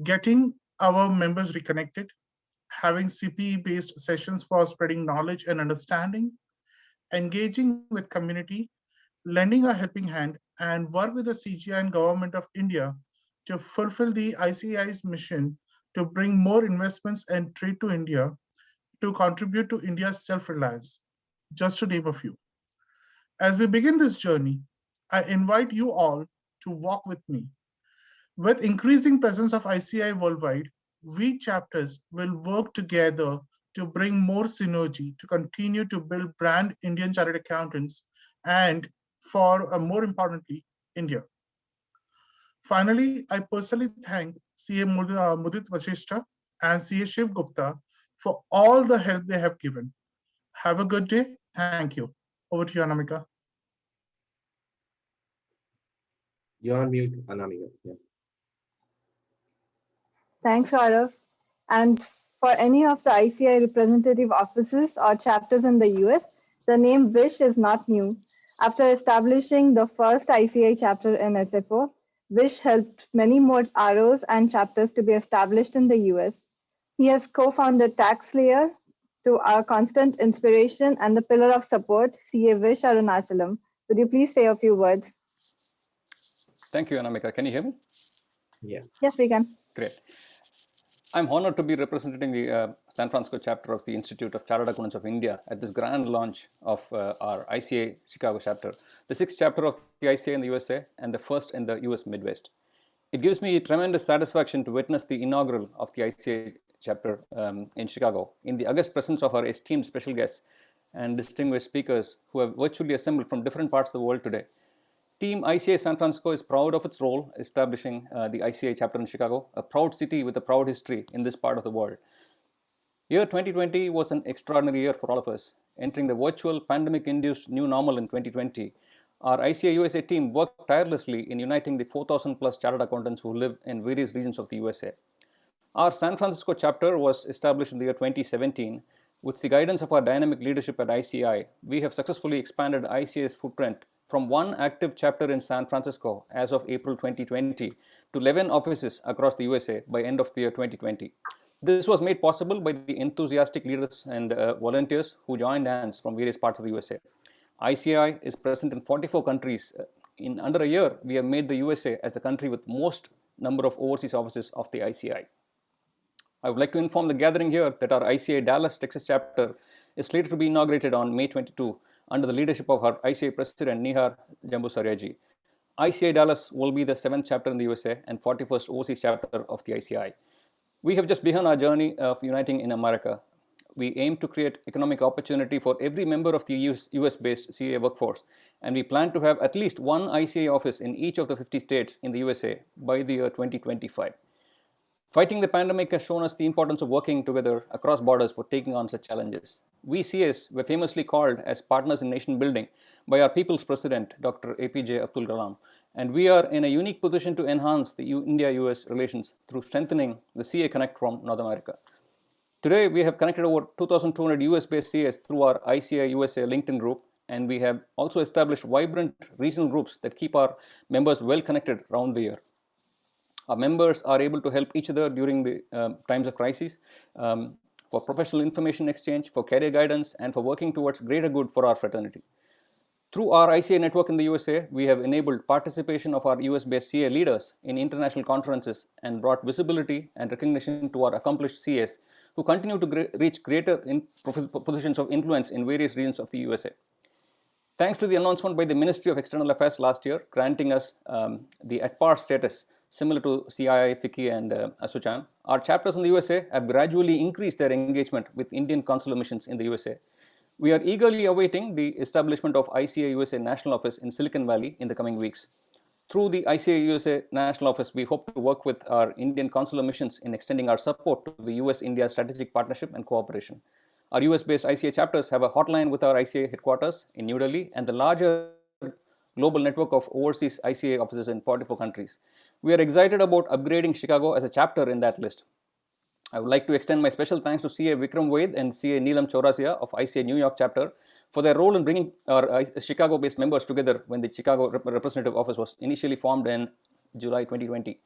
Getting our members reconnected, having CPE-based sessions for spreading knowledge and understanding, engaging with community, lending a helping hand, and work with the CGI and Government of India to fulfill the ICI's mission to bring more investments and trade to India to contribute to India's self-reliance, just to name a few. As we begin this journey, I invite you all to walk with me. With increasing presence of ICI worldwide, we chapters will work together to bring more synergy to continue to build brand Indian chartered accountants and for more importantly, India. Finally, I personally thank CA Mudit Vasishta and CA Shiv Gupta for all the help they have given. Have a good day. Thank you. Over to you, Anamika. You're on mute, Anamika. Yeah. Thanks, Gaurav. And for any of the ICI representative offices or chapters in the US, the name WISH is not new. After establishing the first ICI chapter in SFO, WISH helped many more ROs and chapters to be established in the US. He has co-founded TaxSlayer to our constant inspiration and the pillar of support, CA WISH Arunachalam. Would you please say a few words? Thank you, Anamika. Can you hear me? Yeah. Yes, we can. Great. I'm honored to be representing the San Francisco chapter of the Institute of Chartered Accountants of India at this grand launch of our ICA Chicago chapter, the sixth chapter of the ICA in the USA and the first in the US Midwest. It gives me tremendous satisfaction to witness the inaugural of the ICA chapter in Chicago in the august presence of our esteemed special guests and distinguished speakers who have virtually assembled from different parts of the world today. Team ICA San Francisco is proud of its role establishing the ICA chapter in Chicago, a proud city with a proud history in this part of the world. Year 2020 was an extraordinary year for all of us. Entering the virtual pandemic-induced new normal in 2020, our ICA USA team worked tirelessly in uniting the 4,000 plus chartered accountants who live in various regions of the USA. Our San Francisco chapter was established in the year 2017. With the guidance of our dynamic leadership at ICI, we have successfully expanded ICI's footprint from one active chapter in San Francisco as of April 2020 to 11 offices across the USA by end of the year 2020. This was made possible by the enthusiastic leaders and volunteers who joined hands from various parts of the USA. ICI is present in 44 countries. In under a year, we have made the USA as the country with most number of overseas offices of the ICI. I would like to inform the gathering here that our ICI Dallas, Texas chapter is slated to be inaugurated on May 22 under the leadership of our ICI President Nihar Jambusaryaji. ICI Dallas will be the 7th chapter in the USA and 41st overseas chapter of the ICI. We have just begun our journey of uniting in America. We aim to create economic opportunity for every member of the US-based CA workforce, and we plan to have at least one ICI office in each of the 50 states in the USA by the year 2025. Fighting the pandemic has shown us the importance of working together across borders for taking on such challenges. We CS were famously called as partners in nation building by our people's president, Dr. APJ Abdul Kalam, and we are in a unique position to enhance the India-US relations through strengthening the CA Connect from North America. Today, we have connected over 2,200 US-based CAs through our ICI USA LinkedIn group and we have also established vibrant regional groups that keep our members well connected around the year. Our members are able to help each other during the times of crisis, for professional information exchange, for career guidance, and for working towards greater good for our fraternity. Through our ICA network in the USA, we have enabled participation of our US-based CA leaders in international conferences and brought visibility and recognition to our accomplished CAs who continue to reach greater positions of influence in various regions of the USA. Thanks to the announcement by the Ministry of External Affairs last year, granting us the at par status similar to CII, FICCI, and ASSOCHAM, our chapters in the USA have gradually increased their engagement with Indian consular missions in the USA. We are eagerly awaiting the establishment of ICA USA National Office in Silicon Valley in the coming weeks. Through the ICA USA National Office, we hope to work with our Indian consular missions in extending our support to the US-India strategic partnership and cooperation. Our US-based ICA chapters have a hotline with our ICA headquarters in New Delhi and the larger global network of overseas ICA offices in 44 countries. We are excited about upgrading Chicago as a chapter in that list. I would like to extend my special thanks to CA Vikram Vaid and CA Neelam Chaurasia of ICA New York chapter for their role in bringing our Chicago-based members together when the Chicago representative office was initially formed in July 2020.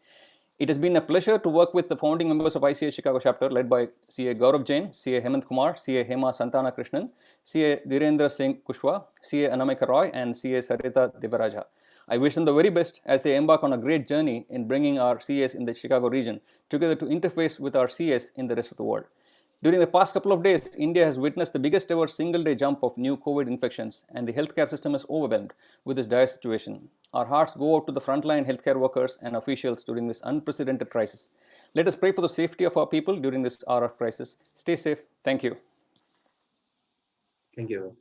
It has been a pleasure to work with the founding members of ICA Chicago chapter led by CA Gaurav Jain, CA Hemant Kumar, CA Hema Santana Krishnan, CA Dhirendra Singh Kushwa, CA Anamika Roy, and CA Sarita Devaraja. I wish them the very best as they embark on a great journey in bringing our CAs in the Chicago region together to interface with our CAs in the rest of the world. During the past couple of days, India has witnessed the biggest ever single-day jump of new COVID infections, and the healthcare system is overwhelmed with this dire situation. Our hearts go out to the frontline healthcare workers and officials during this unprecedented crisis. Let us pray for the safety of our people during this hour of crisis. Stay safe. Thank you. Thank you.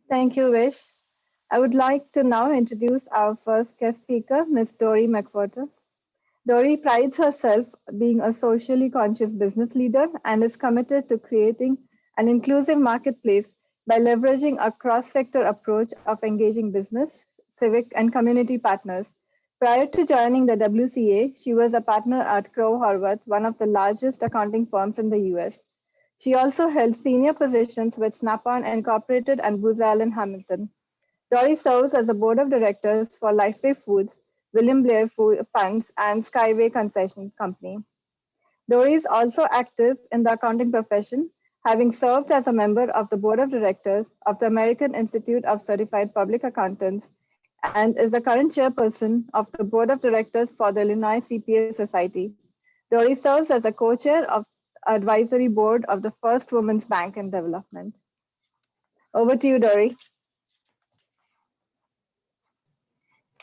Thank you, Vish. I would like to now introduce our first guest speaker, Ms. Dory McWhorter. Dory prides herself being a socially conscious business leader and is committed to creating an inclusive marketplace by leveraging a cross-sector approach of engaging business, civic, and community partners. Prior to joining the WCA, she was a partner at Crowe Horwath, one of the largest accounting firms in the US. She also held senior positions with Snap-on Incorporated and Booz Allen Hamilton. Dory serves as a board of directors for Lifeway Foods, William Blair Funds, and Skyway Concession Company. Dory is also active in the accounting profession, having served as a member of the board of directors of the American Institute of Certified Public Accountants and is the current chairperson of the board of directors for the Illinois CPA Society. Dory serves as a co-chair of the advisory board of the First Women's Bank in Development. Over to you, Dory.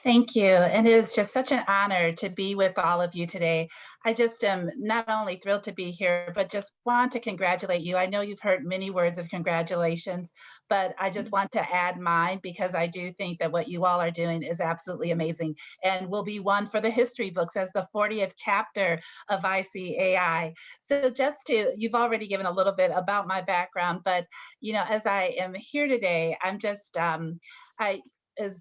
Thank you. And it is just such an honor to be with all of you today. I just am not only thrilled to be here, but just want to congratulate you. I know you've heard many words of congratulations, but I just want to add mine because I do think that what you all are doing is absolutely amazing and will be one for the history books as the 40th chapter of ICAI. So just you've already given a little bit about my background, but as I am here today, I'm just,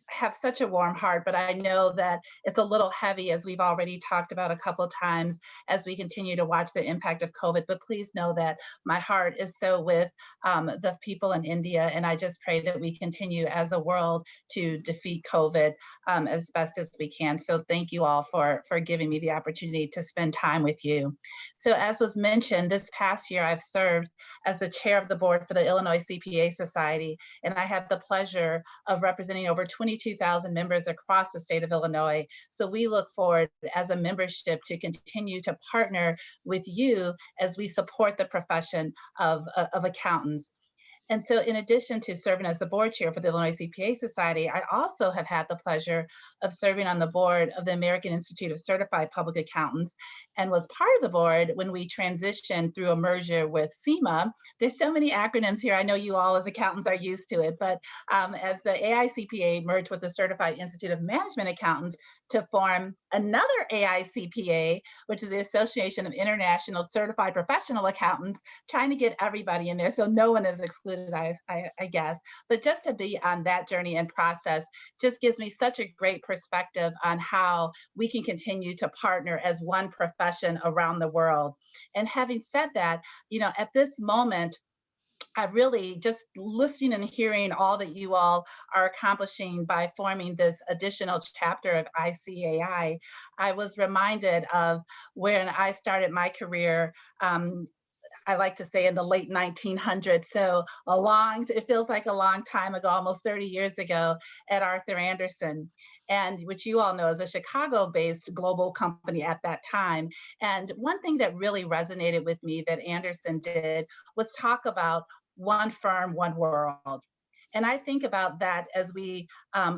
have such a warm heart, but I know that it's a little heavy, as we've already talked about a couple of times, as we continue to watch the impact of COVID. But please know that my heart is so with the people in India, and I just pray that we continue as a world to defeat COVID as best as we can. So thank you all for giving me the opportunity to spend time with you. So as was mentioned, this past year I've served as the chair of the board for the Illinois CPA Society, and I had the pleasure of representing over 22,000 members across the state of Illinois. So we look forward as a membership to continue to partner with you as we support the profession of accountants. And so in addition to serving as the board chair for the Illinois CPA Society, I also have had the pleasure of serving on the board of the American Institute of Certified Public Accountants and was part of the board when we transitioned through a merger with SEMA. There's so many acronyms here. I know you all as accountants are used to it, but as the AICPA merged with the Certified Institute of Management Accountants to form another AICPA, which is the Association of International Certified Professional Accountants, trying to get everybody in there so no one is excluded. I guess, but just to be on that journey and process just gives me such a great perspective on how we can continue to partner as one profession around the world. And having said that, at this moment, I really just listening and hearing all that you all are accomplishing by forming this additional chapter of ICAI, I was reminded of when I started my career. I like to say in the late 1900s, so it feels like a long time ago, almost 30 years ago, at Arthur Andersen, and which you all know is a Chicago-based global company at that time. And one thing that really resonated with me that Andersen did was talk about one firm, one world. And I think about that as we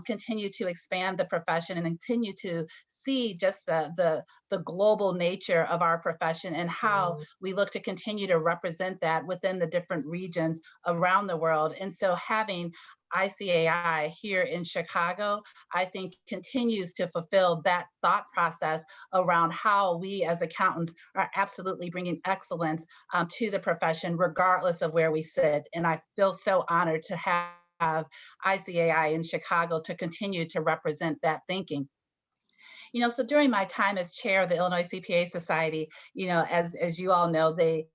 continue to expand the profession and continue to see just the global nature of our profession and how we look to continue to represent that within the different regions around the world. And so having ICAI here in Chicago, I think continues to fulfill that thought process around how we as accountants are absolutely bringing excellence to the profession, regardless of where we sit. And I feel so honored to have ICAI in Chicago to continue to represent that thinking. So during my time as chair of the Illinois CPA Society, as you all know, they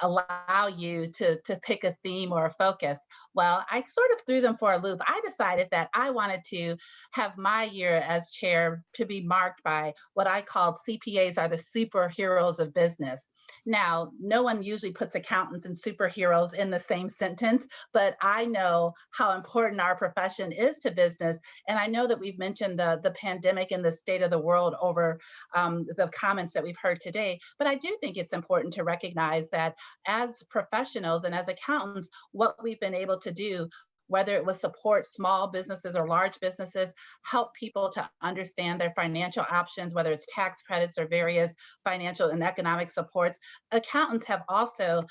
allow you to pick a theme or a focus. Well, I sort of threw them for a loop. I decided that I wanted to have my year as chair to be marked by what I called CPAs are the superheroes of business. Now, no one usually puts accountants and superheroes in the same sentence, but I know how important our profession is to business. And I know that we've mentioned the pandemic and the state of the world over the comments that we've heard today, but I do think it's important to recognize that as professionals and as accountants, what we've been able to do, whether it was support small businesses or large businesses, help people to understand their financial options, whether it's tax credits or various financial and economic supports. Accountants have also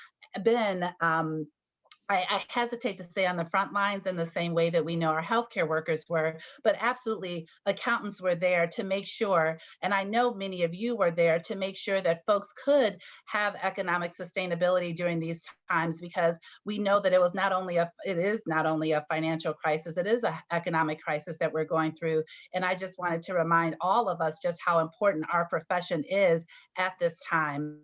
been I hesitate to say on the front lines in the same way that we know our healthcare workers were, but absolutely accountants were there to make sure, and I know many of you were there to make sure that folks could have economic sustainability during these times, because we know that it is not only a financial crisis, it is an economic crisis that we're going through. And I just wanted to remind all of us just how important our profession is at this time.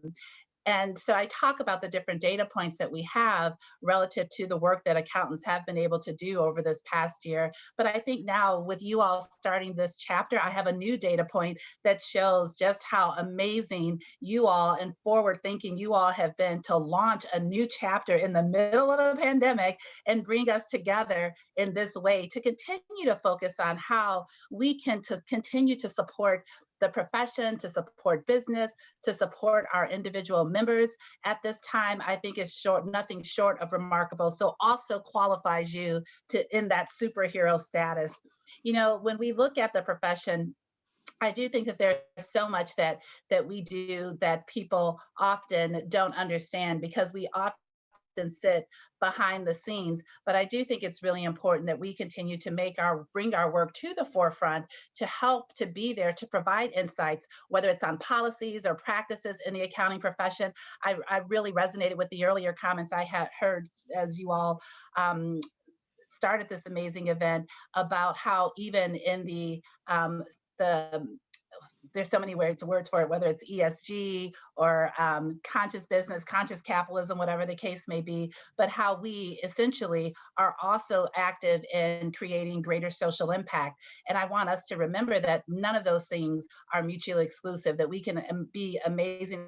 And so I talk about the different data points that we have relative to the work that accountants have been able to do over this past year. But I think now with you all starting this chapter, I have a new data point that shows just how amazing you all and forward thinking you all have been to launch a new chapter in the middle of a pandemic and bring us together in this way to continue to focus on how we can continue to support the profession, to support business, to support our individual members at this time. I think is nothing short of remarkable. So also qualifies you in that superhero status. When we look at the profession, I do think that there's so much that we do that people often don't understand, because we often sit behind the scenes. But I do think it's really important that we continue to bring our work to the forefront, to help to be there to provide insights, whether it's on policies or practices in the accounting profession. I really resonated with the earlier comments I had heard as you all started this amazing event about how even in the there's so many words for it, whether it's ESG or conscious business, conscious capitalism, whatever the case may be, but how we essentially are also active in creating greater social impact. And I want us to remember that none of those things are mutually exclusive, that we can be amazing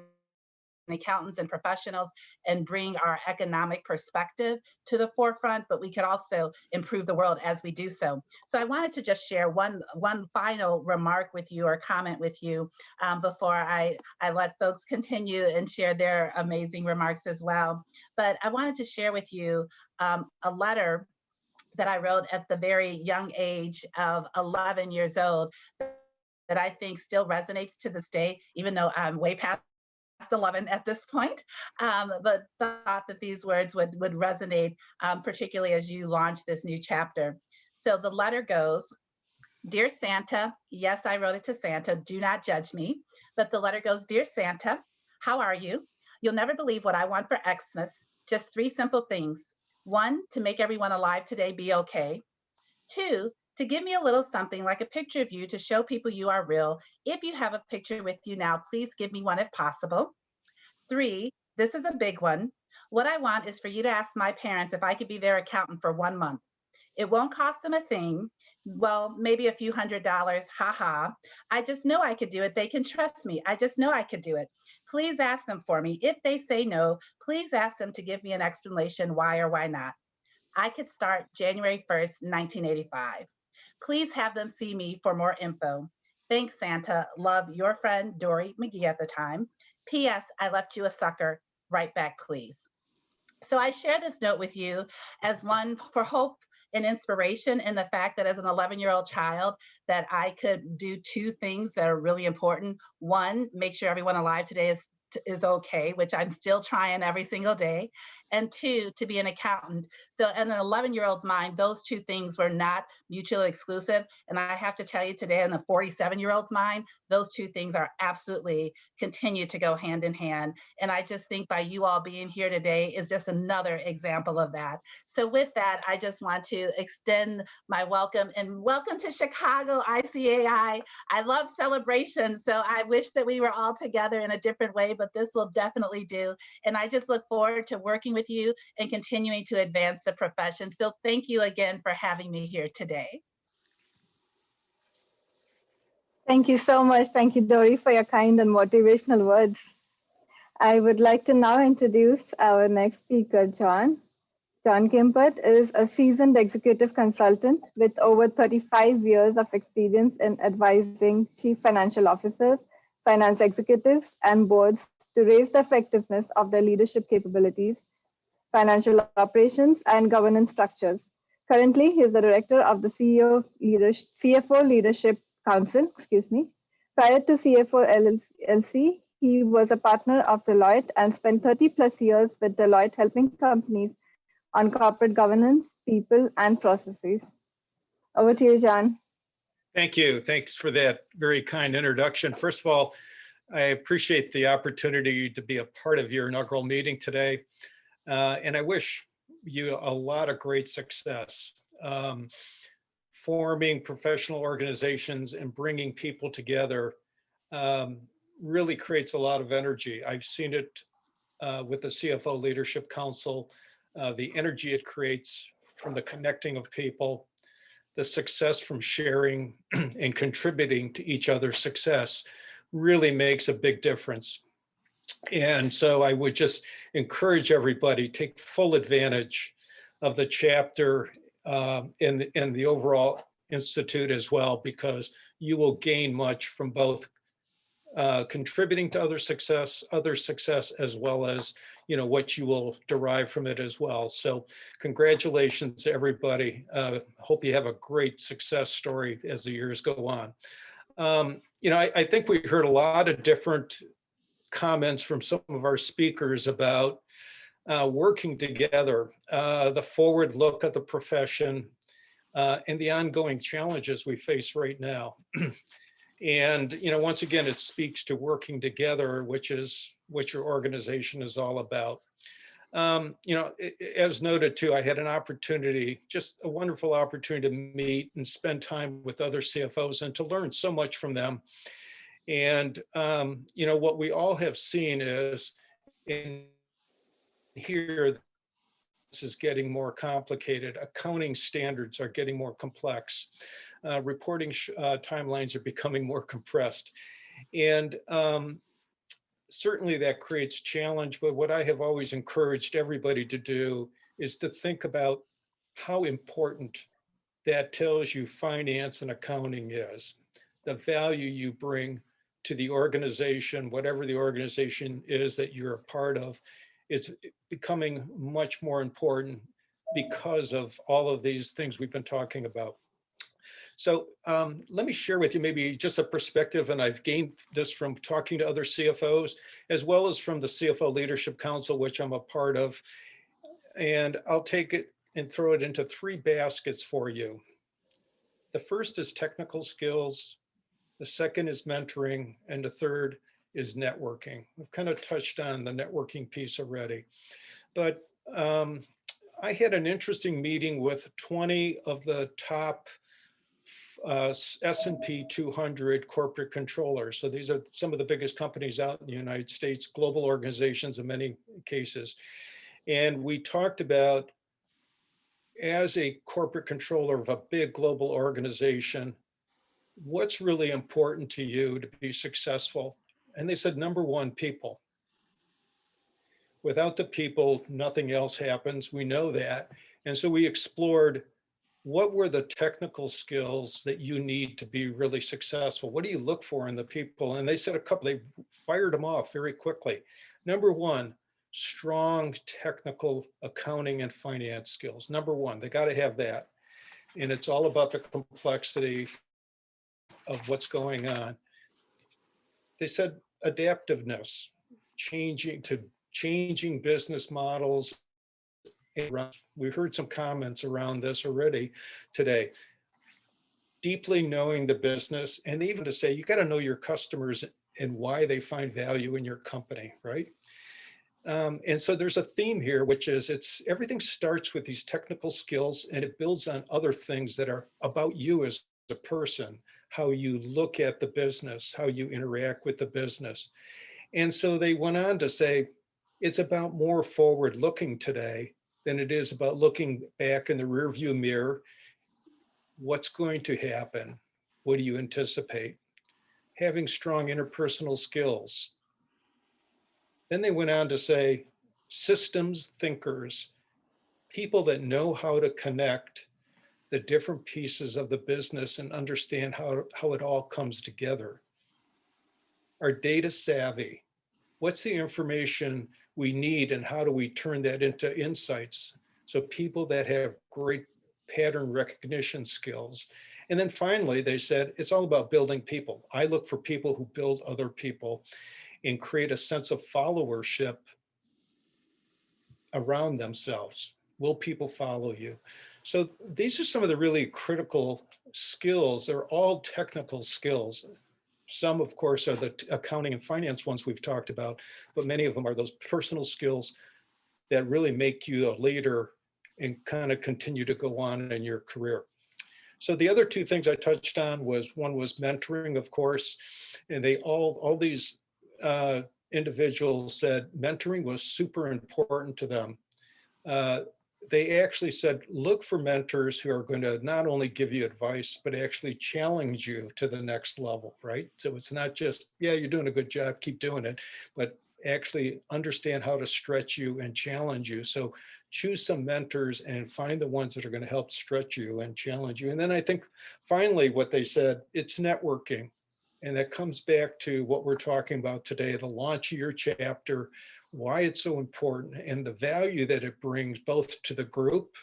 accountants and professionals and bring our economic perspective to the forefront, but we could also improve the world as we do so. So I wanted to just share one final remark with you or comment with you before I let folks continue and share their amazing remarks as well. But I wanted to share with you a letter that I wrote at the very young age of 11 years old that I think still resonates to this day, even though I'm way past 11 at this point, but thought that these words would resonate, particularly as you launch this new chapter. So the letter goes, "Dear Santa," yes, I wrote it to Santa, do not judge me, but the letter goes, "Dear Santa, how are you? You'll never believe what I want for Xmas. Just 3 simple things. 1, to make everyone alive today be okay. 2, to give me a little something like a picture of you to show people you are real. If you have a picture with you now, please give me one if possible. 3, This is a big one. What I want is for you to ask my parents if I could be their accountant for 1 month. It won't cost them a thing. Well, maybe a few $100s, haha. I just know I could do it. They can trust me. I just know I could do it. Please ask them for me. If they say no, please ask them to give me an explanation why or why not. I could start January 1st, 1985. Please have them see me for more info. Thanks, Santa. Love, your friend, Dory McGee at the time. P.S. I left you a sucker. Write back, please. So I share this note with you as one for hope and inspiration in the fact that as an 11-year-old child, that I could do two things that are really important. One, make sure everyone alive today is okay, which I'm still trying every single day. And two, to be an accountant. So in an 11-year-old's mind, those two things were not mutually exclusive. And I have to tell you today, in a 47-year-old's mind, those two things are absolutely continue to go hand in hand. And I just think by you all being here today is just another example of that. So with that, I just want to extend my welcome and welcome to Chicago ICAI. I love celebrations, so I wish that we were all together in a different way, but this will definitely do. And I just look forward to working with you and continuing to advance the profession. So thank you again for having me here today. Thank you so much. Thank you, Dory, for your kind and motivational words. I would like to now introduce our next speaker, John. John Kimpert is a seasoned executive consultant with over 35 years of experience in advising chief financial officers, finance executives, and boards to raise the effectiveness of their leadership capabilities, financial operations, and governance structures. Currently, he is the director of the CFO Leadership Council. Prior to CFO LLC, he was a partner of Deloitte and spent 30 plus years with Deloitte helping companies on corporate governance, people, and processes. Over to you, John. Thank you. Thanks for that very kind introduction. First of all, I appreciate the opportunity to be a part of your inaugural meeting today. And I wish you a lot of great success. Forming professional organizations and bringing people together really creates a lot of energy. I've seen it with the CFO Leadership Council, the energy it creates from the connecting of people, the success from sharing and contributing to each other's success really makes a big difference. And so I would just encourage everybody, take full advantage of the chapter and the overall institute as well, because you will gain much from both contributing to other success, as well as what you will derive from it as well. So congratulations to everybody. Hope you have a great success story as the years go on. I think we heard a lot of different comments from some of our speakers about working together, the forward look at the profession, and the ongoing challenges we face right now. And, once again, it speaks to working together, which is what your organization is all about. As noted too, I had an opportunity, just a wonderful opportunity to meet and spend time with other CFOs and to learn so much from them. And, what we all have seen is in here, this is getting more complicated. Accounting standards are getting more complex. Reporting timelines are becoming more compressed. And certainly that creates challenge, but what I have always encouraged everybody to do is to think about how important that tells you finance and accounting is, the value you bring to the organization, whatever the organization is that you're a part of, is becoming much more important because of all of these things we've been talking about. So let me share with you maybe just a perspective, and I've gained this from talking to other CFOs, as well as from the CFO Leadership Council, which I'm a part of. And I'll take it and throw it into three baskets for you. The first is technical skills, the second is mentoring, and the third is networking. We've kind of touched on the networking piece already, but I had an interesting meeting with 20 of the top S&P 200 corporate controllers. So these are some of the biggest companies out in the United States, global organizations in many cases. And we talked about, as a corporate controller of a big global organization, what's really important to you to be successful? And they said, number one, people. Without the people, nothing else happens. We know that. And so we explored, what were the technical skills that you need to be really successful? What do you look for in the people? And they said a couple, they fired them off very quickly. Number one, strong technical accounting and finance skills. Number one, they got to have that. And it's all about the complexity of what's going on. They said adaptiveness, changing business models. We heard some comments around this already today. Deeply knowing the business, and even to say, you got to know your customers and why they find value in your company, right? And so there's a theme here, which is everything starts with these technical skills, and it builds on other things that are about you as a person, how you look at the business, how you interact with the business. And so they went on to say, it's about more forward looking today than it is about looking back in the rearview mirror. What's going to happen? What do you anticipate? Having strong interpersonal skills. Then they went on to say, systems thinkers, people that know how to connect the different pieces of the business and understand how it all comes together. Are data savvy. What's the information we need and how do we turn that into insights? So people that have great pattern recognition skills. And then finally, they said, it's all about building people. I look for people who build other people and create a sense of followership around themselves. Will people follow you? So these are some of the really critical skills. They're all technical skills. Some, of course, are the accounting and finance ones we've talked about, but many of them are those personal skills that really make you a leader and kind of continue to go on in your career. So the other two things I touched on was, one was mentoring, of course, and they all these individuals said mentoring was super important to them. They actually said, look for mentors who are going to not only give you advice, but actually challenge you to the next level, right? So it's not just, yeah, you're doing a good job, keep doing it, but actually understand how to stretch you and challenge you. So choose some mentors and find the ones that are going to help stretch you and challenge you. And then I think finally what they said, it's networking. And that comes back to what we're talking about today, the launch of your chapter, why it's so important, and the value that it brings both to the group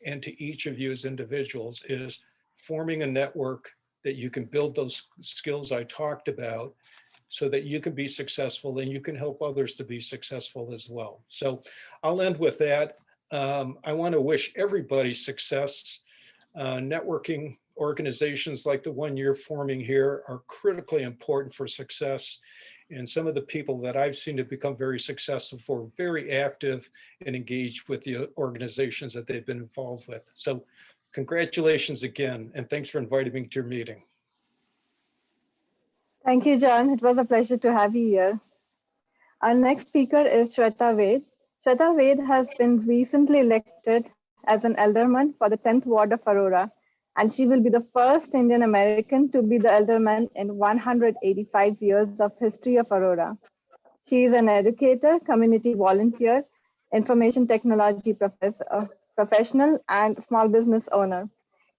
and to each of you as individuals is forming a network that you can build those skills I talked about so that you can be successful and you can help others to be successful as well. So I'll end with that. I want to wish everybody success. Networking organizations like the one you're forming here are critically important for success. And some of the people that I've seen to become very successful are very active and engaged with the organizations that they've been involved with. So congratulations again, and thanks for inviting me to your meeting. Thank you, John. It was a pleasure to have you here. Our next speaker is Shweta Ved. Shweta Ved has been recently elected as an alderman for the 10th Ward of Aurora, and she will be the first Indian American to be the alderman in 185 years of history of Aurora. She is an educator, community volunteer, information technology professional, and small business owner.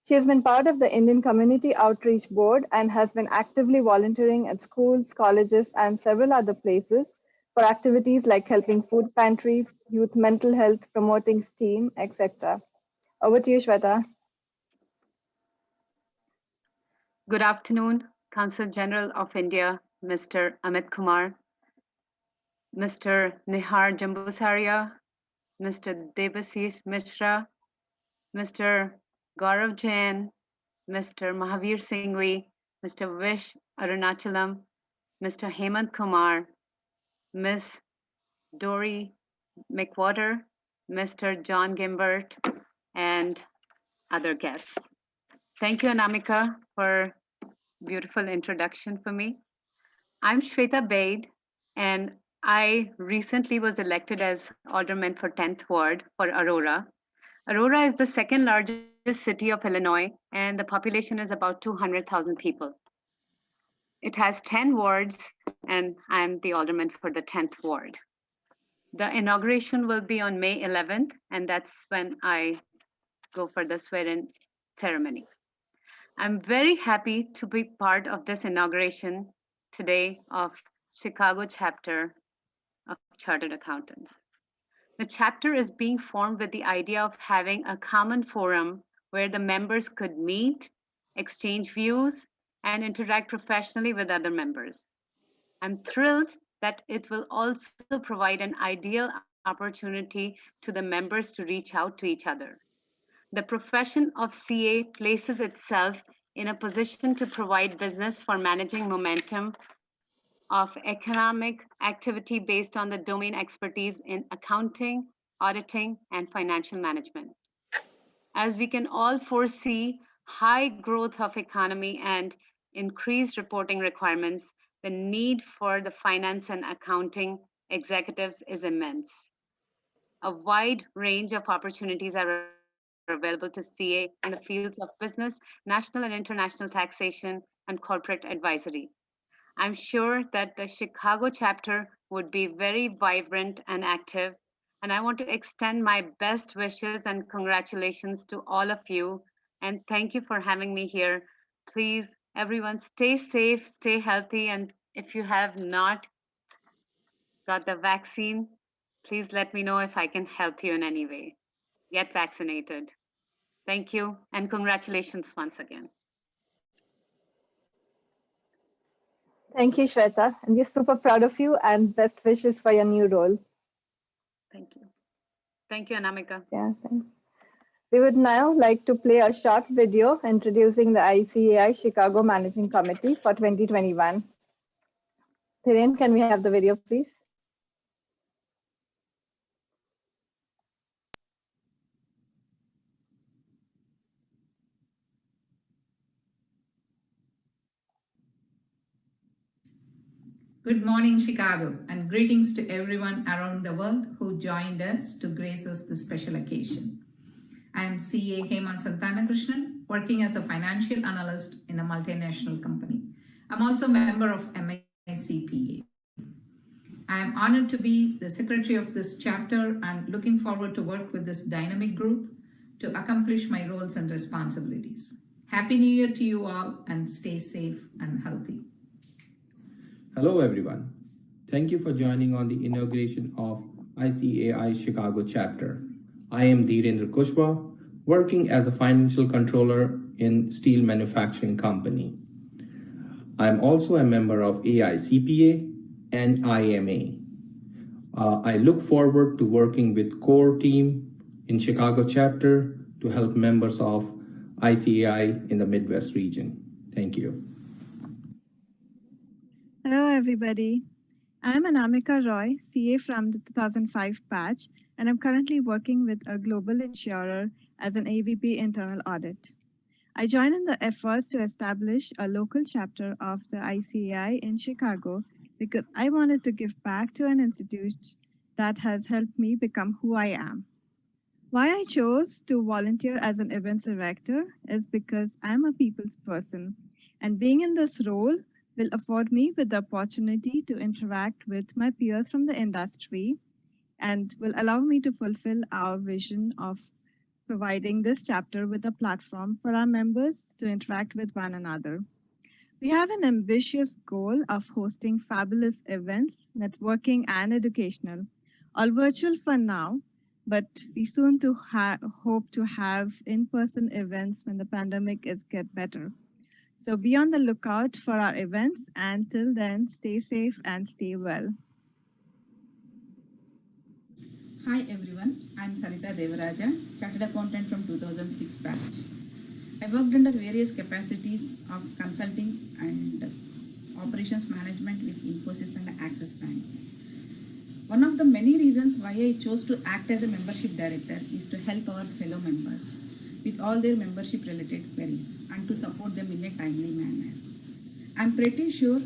She has been part of the Indian Community Outreach Board and has been actively volunteering at schools, colleges, and several other places for activities like helping food pantries, youth mental health, promoting STEAM, etc. Over to you, Shweta. Good afternoon, Consul General of India, Mr. Amit Kumar, Mr. Nihar Jambusaria, Mr. Debasis Mishra, Mr. Gaurav Jain, Mr. Mahavir Singhvi, Mr. Vish Arunachalam, Mr. Hemant Kumar, Ms. Dory McWhorter, Mr. John Gimbert, and other guests. Thank you, Anamika, for beautiful introduction for me. I'm Shweta Baid, and I recently was elected as alderman for 10th Ward for Aurora. Aurora is the second largest city of Illinois, and the population is about 200,000 people. It has 10 wards, and I'm the alderman for the 10th Ward. The inauguration will be on May 11th, and that's when I go for the swear-in ceremony. I'm very happy to be part of this inauguration today of Chicago chapter of Chartered Accountants. The chapter is being formed with the idea of having a common forum where the members could meet, exchange views, and interact professionally with other members. I'm thrilled that it will also provide an ideal opportunity to the members to reach out to each other. The profession of CA places itself in a position to provide business for managing momentum of economic activity based on the domain expertise in accounting, auditing, and financial management. As we can all foresee high growth of economy and increased reporting requirements, the need for the finance and accounting executives is immense. A wide range of opportunities are available to CA in the fields of business, national and international taxation, and corporate advisory. I'm sure that the Chicago chapter would be very vibrant and active, and I want to extend my best wishes and congratulations to all of you, and thank you for having me here. Please, everyone, stay safe, stay healthy, and if you have not got the vaccine, please let me know if I can help you in any way. Get vaccinated. Thank you, and congratulations once again. Thank you, Shweta. And we're super proud of you and best wishes for your new role. Thank you. Thank you, Anamika. Yeah, thanks. We would now like to play a short video introducing the ICAI Chicago Managing Committee for 2021. Thiren, can we have the video, please? Good morning, Chicago, and greetings to everyone around the world who joined us to grace us this special occasion. I am CA Hema Santanakrishnan, working as a financial analyst in a multinational company. I'm also a member of MICPA. I am honored to be the secretary of this chapter and looking forward to work with this dynamic group to accomplish my roles and responsibilities. Happy New Year to you all, and stay safe and healthy. Hello, everyone. Thank you for joining on the inauguration of ICAI Chicago chapter. I am Dhirendra Kushwaha, working as a financial controller in steel manufacturing company. I am also a member of AICPA and IMA. I look forward to working with core team in Chicago chapter to help members of ICAI in the Midwest region. Thank you. Hello, everybody. I'm Anamika Roy, CA from the 2005 batch, and I'm currently working with a global insurer as an AVP internal audit. I joined in the efforts to establish a local chapter of the ICAI in Chicago because I wanted to give back to an institute that has helped me become who I am. Why I chose to volunteer as an events director is because I'm a people's person, and being in this role will afford me with the opportunity to interact with my peers from the industry and will allow me to fulfill our vision of providing this chapter with a platform for our members to interact with one another. We have an ambitious goal of hosting fabulous events, networking and educational, all virtual for now, but we soon hope to have in-person events when the pandemic get better. So be on the lookout for our events, and till then, stay safe and stay well. Hi everyone, I'm Sarita Devaraja, Chartered Accountant from 2006 batch. I worked under various capacities of consulting and operations management with Infosys and Axis Bank. One of the many reasons why I chose to act as a membership director is to help our fellow members. with all their membership related queries and to support them in a timely manner. I'm pretty sure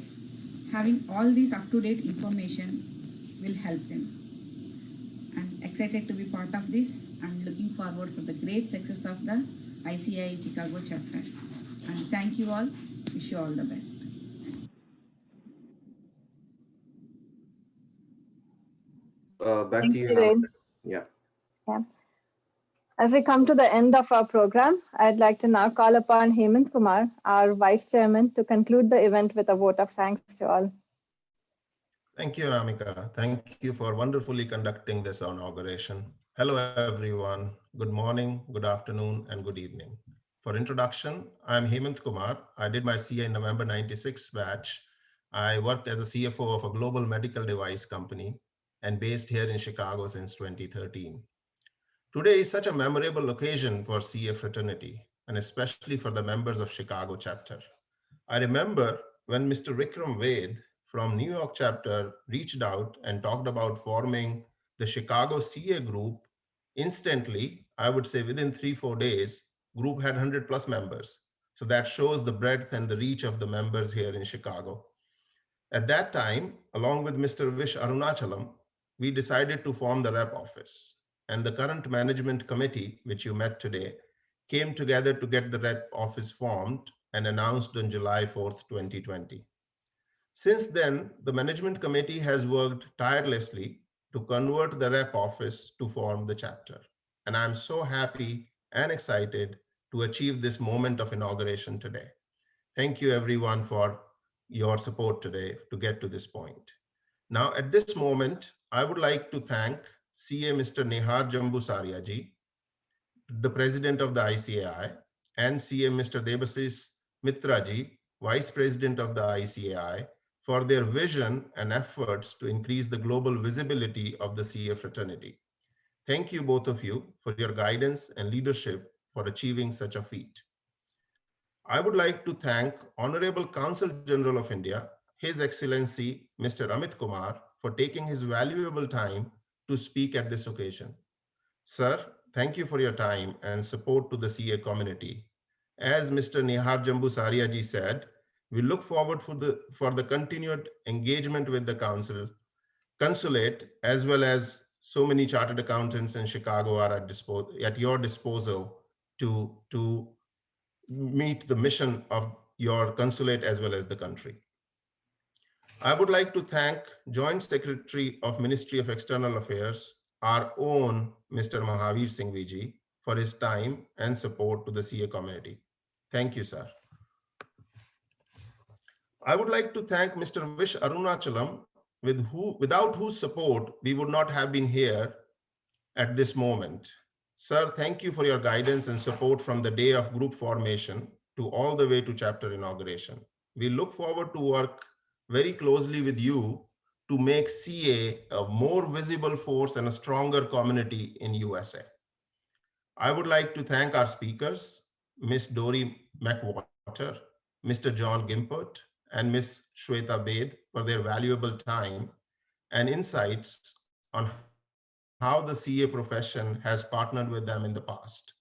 having all this up-to-date information will help them. I'm excited to be part of this and looking forward for the great success of the ICAI Chicago chapter. And thank you all. Wish you all the best. Back to Thanks, you, Dhiren. Yeah. Yeah. As we come to the end of our program, I'd like to now call upon Hemant Kumar, our Vice Chairman, to conclude the event with a vote of thanks to all. Thank you, Ramika. Thank you for wonderfully conducting this inauguration. Hello, everyone. Good morning, good afternoon, and good evening. For introduction, I'm Hemant Kumar. I did my CA in November 96 batch. I worked as a CFO of a global medical device company and based here in Chicago since 2013. Today is such a memorable occasion for CA fraternity, and especially for the members of Chicago chapter. I remember when Mr. Vikram Ved from New York chapter reached out and talked about forming the Chicago CA group. Instantly, I would say within 3-4 days, group had 100 plus members. So that shows the breadth and the reach of the members here in Chicago. At that time, along with Mr. Vish Arunachalam, we decided to form the rep office. And the current management committee, which you met today, came together to get the rep office formed and announced on July 4th, 2020. Since then, the management committee has worked tirelessly to convert the rep office to form the chapter. And I'm so happy and excited to achieve this moment of inauguration today. Thank you everyone for your support today to get to this point. Now, at this moment, I would like to thank CA Mr. Nehar Jambusaria ji, the president of the ICAI, and CA Mr. Debasis Mitra ji, vice president of the ICAI, for their vision and efforts to increase the global visibility of the CA fraternity. Thank you, both of you, for your guidance and leadership for achieving such a feat. I would like to thank Honorable Consul General of India, His Excellency Mr. Amit Kumar, for taking his valuable time to speak at this occasion. Sir, thank you for your time and support to the CA community. As Mr. Nihar Jambusaria ji said, we look forward for the continued engagement with the consulate, as well as so many chartered accountants in Chicago are at your disposal to meet the mission of your consulate as well as the country. I would like to thank Joint Secretary of Ministry of External Affairs, our own Mr. Mahavir Singhvi ji, for his time and support to the CA community. Thank you, sir. I would like to thank Mr. Vish Arunachalam, without whose support we would not have been here at this moment. Sir, thank you for your guidance and support from the day of group formation to all the way to chapter inauguration. We look forward to work very closely with you to make CA a more visible force and a stronger community in USA. I would like to thank our speakers, Ms. Dory McWater, Mr. John Gimpert, and Ms. Shweta Bed for their valuable time and insights on how the CA profession has partnered with them in the past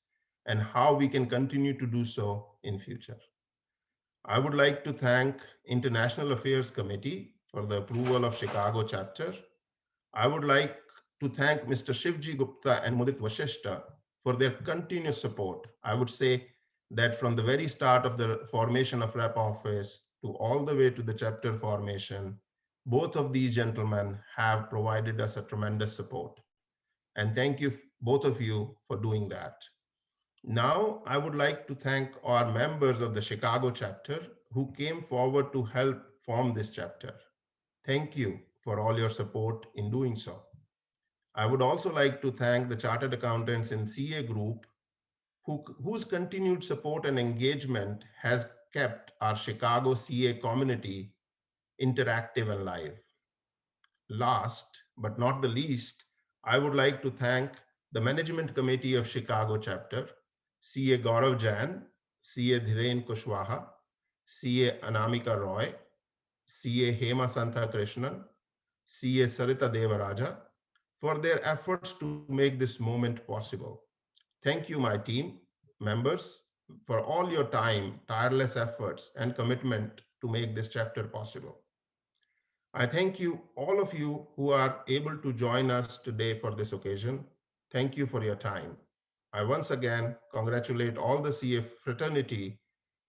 and how we can continue to do so in future. I would like to thank International Affairs Committee for the approval of Chicago chapter. I would like to thank Mr. Shivji Gupta and Mudit Vashishta for their continuous support. I would say that from the very start of the formation of rep office to all the way to the chapter formation, both of these gentlemen have provided us a tremendous support. And thank you, both of you, for doing that. Now, I would like to thank our members of the Chicago chapter who came forward to help form this chapter. Thank you for all your support in doing so. I would also like to thank the chartered accountants in CA group whose continued support and engagement has kept our Chicago CA community interactive and live. Last but not the least, I would like to thank the management committee of Chicago chapter, CA Gaurav Jain, CA Dhiren Kushwaha, CA Anamika Roy, CA Hema Santha Krishnan, CA Sarita Devaraja, for their efforts to make this moment possible. Thank you, my team. members, for all your time, tireless efforts, and commitment to make this chapter possible. I thank you, all of you who are able to join us today for this occasion. Thank you for your time. I once again congratulate all the CA fraternity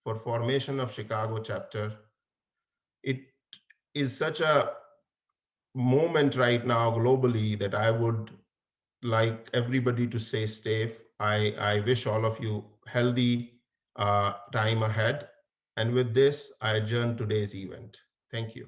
for formation of Chicago chapter. It is such a moment right now globally that I would like everybody to stay safe. I wish all of you healthy time ahead. And with this, I adjourn today's event. Thank you.